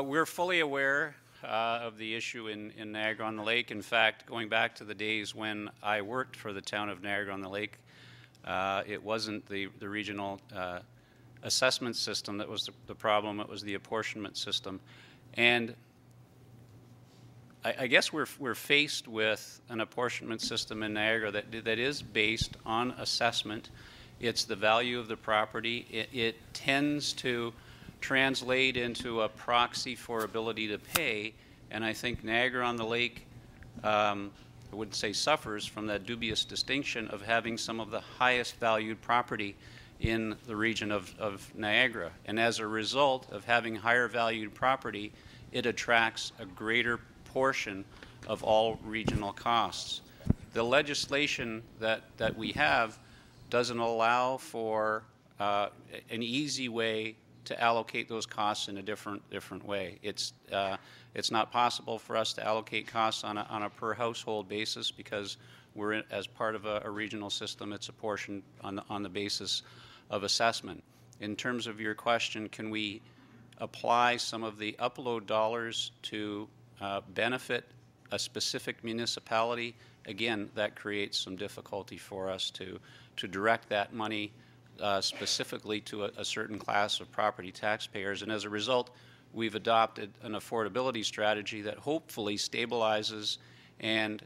We're fully aware of the issue in Niagara-on-the-Lake. In fact, going back to the days when I worked for the town of Niagara-on-the-Lake, it wasn't the regional assessment system that was the problem, it was the apportionment system. And I guess we're faced with an apportionment system in Niagara that is based on assessment. It's the value of the property. It tends to translate into a proxy for ability to pay, and I think Niagara-on-the-Lake, I wouldn't say suffers from that dubious distinction of having some of the highest valued property in the region of Niagara. And as a result of having higher valued property, it attracts a greater portion of all regional costs. The legislation that we have doesn't allow for an easy way to allocate those costs in a different way. It's not possible for us to allocate costs on a per household basis because we're as part of a regional system. It's apportioned on the basis of assessment. In terms of your question, can we apply some of the upload dollars to benefit a specific municipality? Again, that creates some difficulty for us to direct that money specifically to a certain class of property taxpayers. And as a result, we've adopted an affordability strategy that hopefully stabilizes and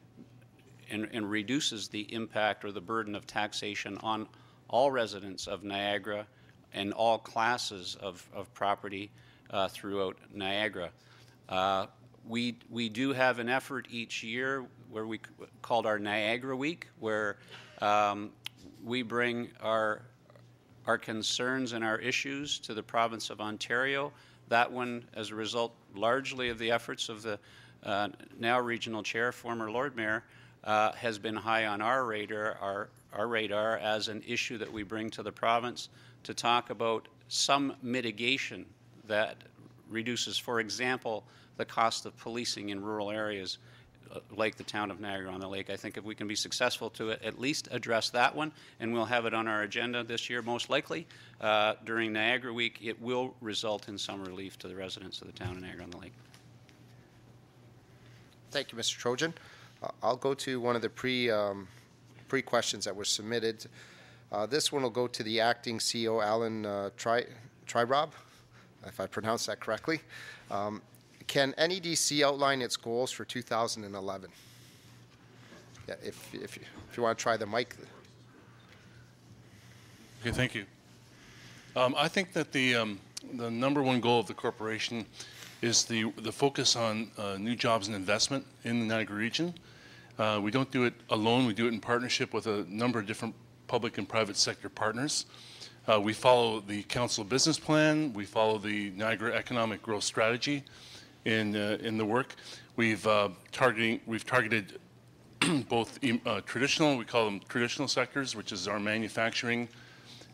reduces the impact or the burden of taxation on all residents of Niagara and all classes of property throughout Niagara. We do have an effort each year where we called our Niagara Week, where we bring our concerns and our issues to the province of Ontario. That one, as a result largely of the efforts of the now regional chair, former Lord Mayor, has been high on our radar as an issue that we bring to the province to talk about some mitigation that reduces, for example, the cost of policing in rural areas like the town of Niagara-on-the-Lake. I think if we can be successful to at least address that one, and we'll have it on our agenda this year most likely, during Niagara Week, it will result in some relief to the residents of the town of Niagara-on-the-Lake. Thank you, Mr. Trojan. I'll go to one of the pre-questions that were submitted. This one will go to the acting CEO, Alan Tryrob, if I pronounced that correctly. Can NEDC outline its goals for 2011? Yeah, if you want to try the mic. Okay, thank you. I think that the number one goal of the corporation is the focus on new jobs and investment in the Niagara region. We don't do it alone. We do it in partnership with a number of different public and private sector partners. We follow the council business plan. We follow the Niagara Economic Growth Strategy in the work. We've targeted both traditional, we call them traditional sectors, which is our manufacturing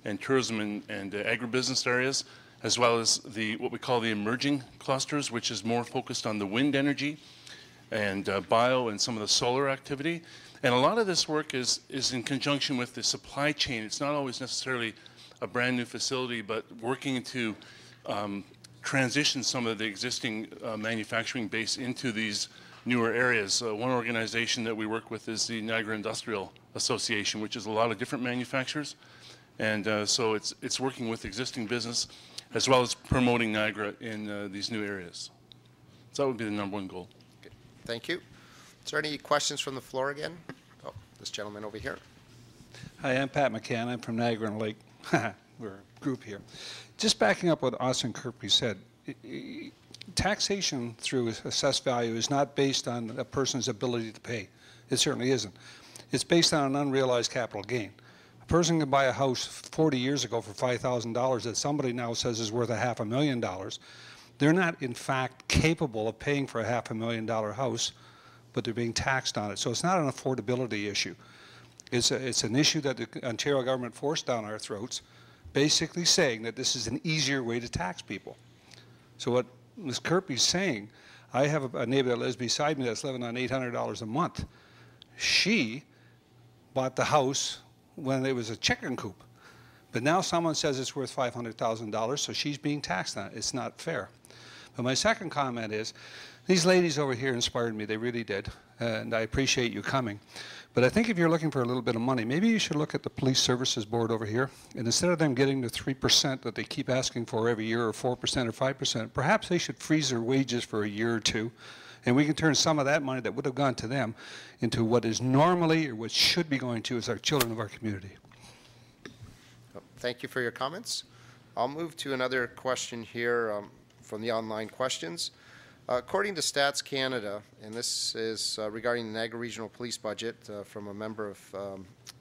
and tourism and agribusiness areas, as well as what we call the emerging clusters, which is more focused on the wind energy and bio and some of the solar activity. And a lot of this work is in conjunction with the supply chain. It's not always necessarily a brand new facility, but working to transition some of the existing manufacturing base into these newer areas. One organization that we work with is the Niagara Industrial Association, which is a lot of different manufacturers. And so it's working with existing business as well as promoting Niagara in these new areas. So that would be the number 1 goal. Okay. Thank you. Is there any questions from the floor again? Oh, this gentleman over here. Hi, I'm Pat McCann. I'm from Niagara and Lake. We're a group here. Just backing up what Austin Kirkby said, taxation through assessed value is not based on a person's ability to pay. It certainly isn't. It's based on an unrealized capital gain. A person can buy a house 40 years ago for $5,000 that somebody now says is worth $500,000. They're not, in fact, capable of paying for a $500,000 house, but they're being taxed on it. So it's not an affordability issue. It's an issue that the Ontario government forced down our throats, basically saying that this is an easier way to tax people. So what Ms. Kirby's saying, I have a neighbor that lives beside me that's living on $800 a month. She bought the house when it was a chicken coop. But now someone says it's worth $500,000, so she's being taxed on it. It's not fair. But my second comment is, these ladies over here inspired me. They really did. And I appreciate you coming. But I think if you're looking for a little bit of money, maybe you should look at the Police Services Board over here. And instead of them getting the 3% that they keep asking for every year, or 4% or 5%, perhaps they should freeze their wages for a year or two. And we can turn some of that money that would have gone to them into what is normally, or what should be going to, is our children of our community. Thank you for your comments. I'll move to another question here from the online questions. According to Stats Canada, and this is regarding the Niagara Regional Police budget from a member of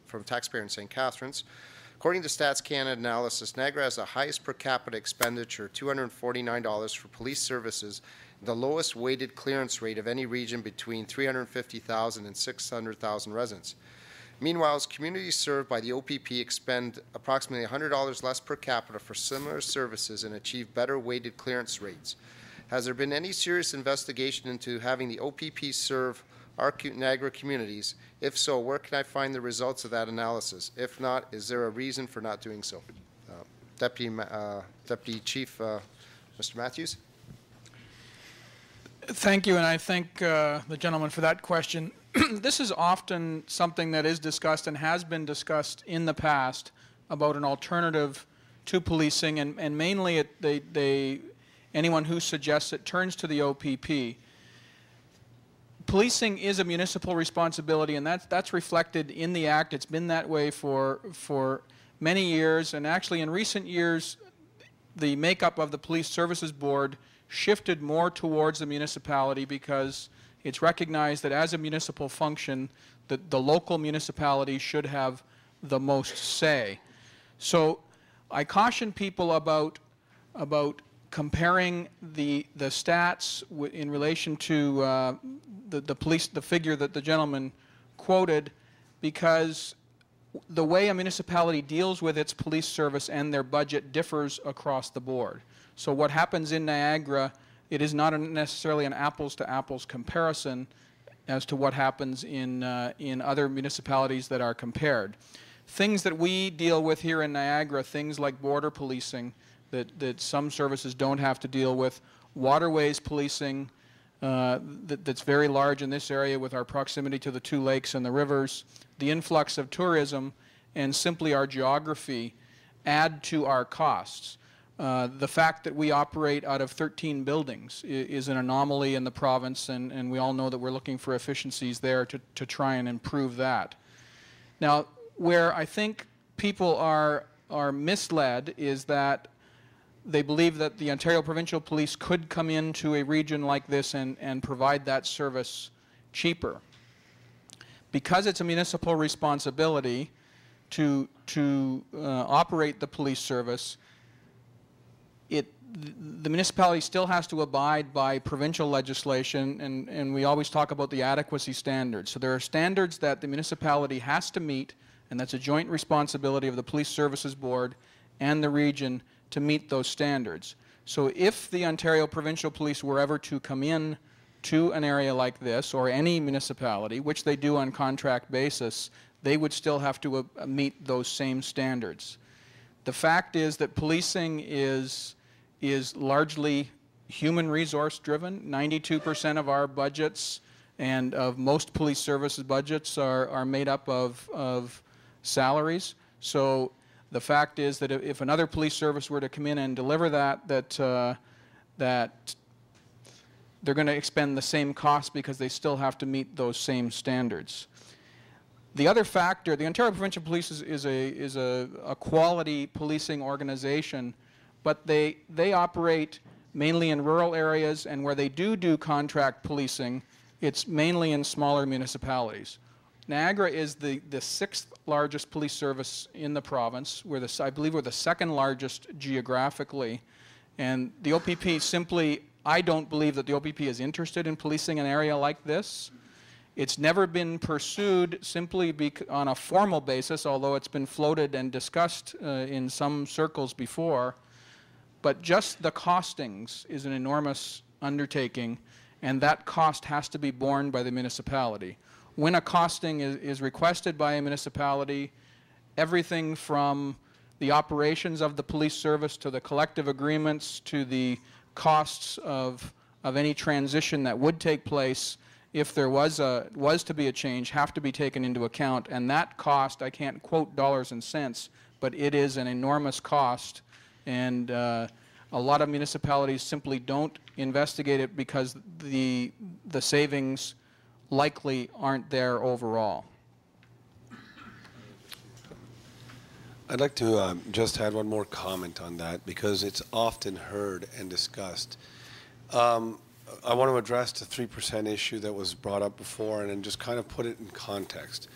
from taxpayer in St. Catharines. According to Stats Canada analysis, Niagara has the highest per capita expenditure, $249 for police services, the lowest weighted clearance rate of any region between 350,000 and 600,000 residents. Meanwhile, communities served by the OPP expend approximately $100 less per capita for similar services and achieve better weighted clearance rates. Has there been any serious investigation into having the OPP serve our Niagara communities? If so, where can I find the results of that analysis? If not, is there a reason for not doing so? Deputy Chief, Mr. Matthews. Thank you, and I thank the gentleman for that question. This is often something that is discussed and has been discussed in the past about an alternative to policing, and mainly anyone who suggests it turns to the OPP. Policing is a municipal responsibility, and that's reflected in the Act. It's been that way for many years, and actually in recent years the makeup of the Police Services Board shifted more towards the municipality because it's recognized that as a municipal function, the local municipality should have the most say. So I caution people about comparing the stats in relation to the figure that the gentleman quoted, because the way a municipality deals with its police service and their budget differs across the board. So what happens in Niagara, it is not necessarily an apples-to-apples comparison as to what happens in other municipalities that are compared. Things that we deal with here in Niagara, things like border policing that some services don't have to deal with, waterways policing that's very large in this area with our proximity to the two lakes and the rivers, the influx of tourism, and simply our geography add to our costs. The fact that we operate out of 13 buildings is an anomaly in the province, and we all know that we're looking for efficiencies there to try and improve that. Now, where I think people are misled is that they believe that the Ontario Provincial Police could come into a region like this and provide that service cheaper. Because it's a municipal responsibility, to operate the police service, the municipality still has to abide by provincial legislation, and we always talk about the adequacy standards. So there are standards that the municipality has to meet, and that's a joint responsibility of the Police Services Board and the region to meet those standards. So if the Ontario Provincial Police were ever to come in to an area like this, or any municipality, which they do on contract basis, they would still have to meet those same standards. The fact is that policing is largely human resource driven. 92% of our budgets and of most police services budgets are made up of salaries. So the fact is that if another police service were to come in and deliver that they're going to expend the same cost because they still have to meet those same standards. The other factor, the Ontario Provincial Police is a quality policing organization, but they operate mainly in rural areas, and where they do contract policing, it's mainly in smaller municipalities. Niagara is the 6th largest police service in the province. I believe we're the 2nd largest geographically, and the OPP simply, I don't believe that the OPP is interested in policing an area like this. It's never been pursued simply on a formal basis, although it's been floated and discussed in some circles before. But just the costings is an enormous undertaking, and that cost has to be borne by the municipality. When a costing is requested by a municipality, everything from the operations of the police service to the collective agreements to the costs of any transition that would take place if there was to be a change have to be taken into account. And that cost, I can't quote dollars and cents, but it is an enormous cost. And a lot of municipalities simply don't investigate it because the savings likely aren't there overall. I'd like to just add one more comment on that because it's often heard and discussed. I want to address the 3% issue that was brought up before and then just kind of put it in context.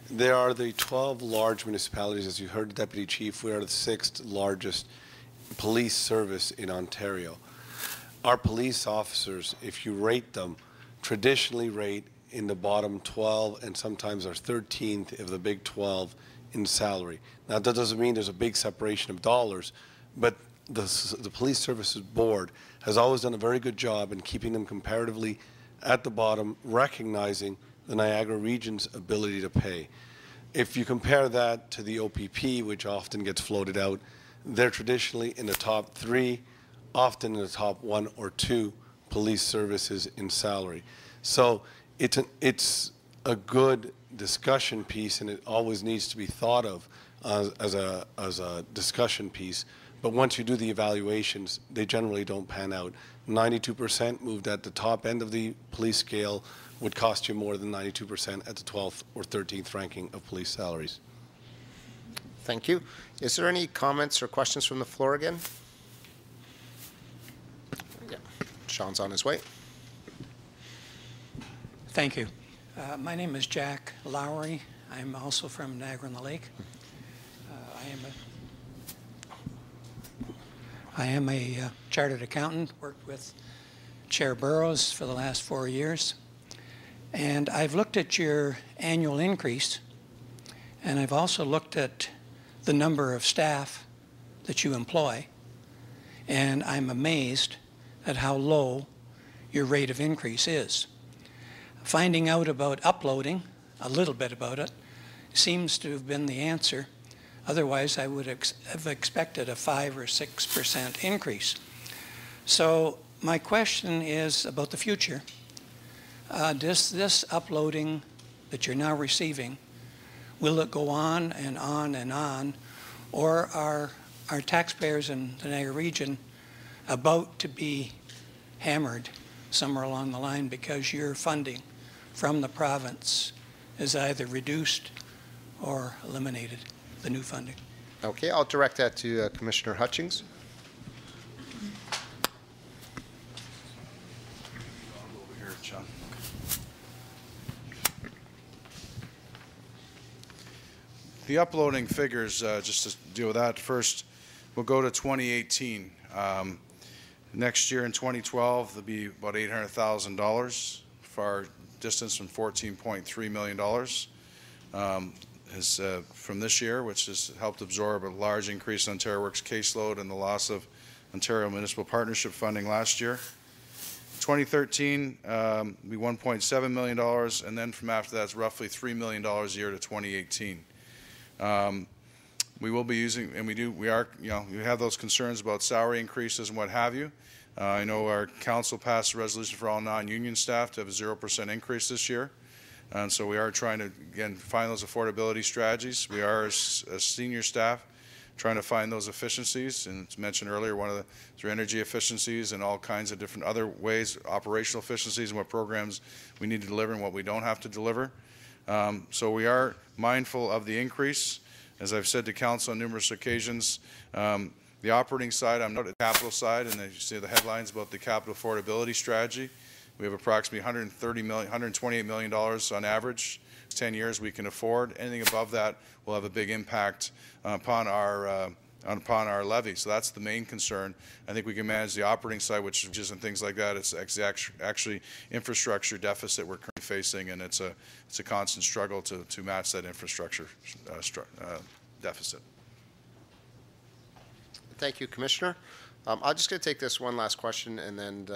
There are the 12 large municipalities, as you heard the Deputy Chief, we are the 6th largest police service in Ontario. Our police officers, if you rate them, traditionally rate in the bottom 12 and sometimes are 13th of the big 12 in salary. Now that doesn't mean there's a big separation of dollars, but the Police Services Board has always done a very good job in keeping them comparatively at the bottom, recognizing the Niagara region's ability to pay. If you compare that to the OPP, which often gets floated out, they're traditionally in the top 3, often in the top 1 or 2 police services in salary. So it's a good discussion piece, and it always needs to be thought of as a discussion piece. But once you do the evaluations, they generally don't pan out. 92% moved at the top end of the police scale would cost you more than 92% at the 12th or 13th ranking of police salaries. Thank you. Is there any comments or questions from the floor again? Yeah. Sean's on his way. Thank you. My name is Jack Lowry. I'm also from Niagara-on-the-Lake. I am a chartered accountant, worked with Chair Burrows for the last 4 years. And I've looked at your annual increase, and I've also looked at the number of staff that you employ, and I'm amazed at how low your rate of increase is. Finding out about uploading, a little bit about it, seems to have been the answer. Otherwise, I would have expected a 5 or 6% increase. So my question is about the future. Does this uploading that you're now receiving, will it go on and on and on, or are our taxpayers in the Niagara region about to be hammered somewhere along the line because your funding from the province is either reduced or eliminated, the new funding? Okay, I'll direct that to Commissioner Hutchings. The uploading figures, just to deal with that first, we'll go to 2018. Next year in 2012, there'll be about $800,000 for our distance from $14.3 million from this year, which has helped absorb a large increase in Ontario Works caseload and the loss of Ontario Municipal Partnership funding last year. 2013 will be $1.7 million, and then from after that, it's roughly $3 million a year to 2018. We will be using, and we have those concerns about salary increases and what have you. I know our council passed a resolution for all non-union staff to have a 0% increase this year. And so we are trying to, again, find those affordability strategies. We are, as senior staff, trying to find those efficiencies. And it's mentioned earlier, through energy efficiencies and all kinds of different other ways, operational efficiencies and what programs we need to deliver and what we don't have to deliver. So we are mindful of the increase. As I've said to council on numerous occasions, the operating side, I'm not at the capital side, and you see the headlines about the capital affordability strategy. We have approximately $128 million on average. 10 years we can afford. Anything above that will have a big impact upon our levy. So that's the main concern. I think we can manage the operating side, which is and things like that. It's actually infrastructure deficit we're currently facing, and it's a constant struggle to match that infrastructure deficit. Thank you, Commissioner. I'm just going to take this one last question, and then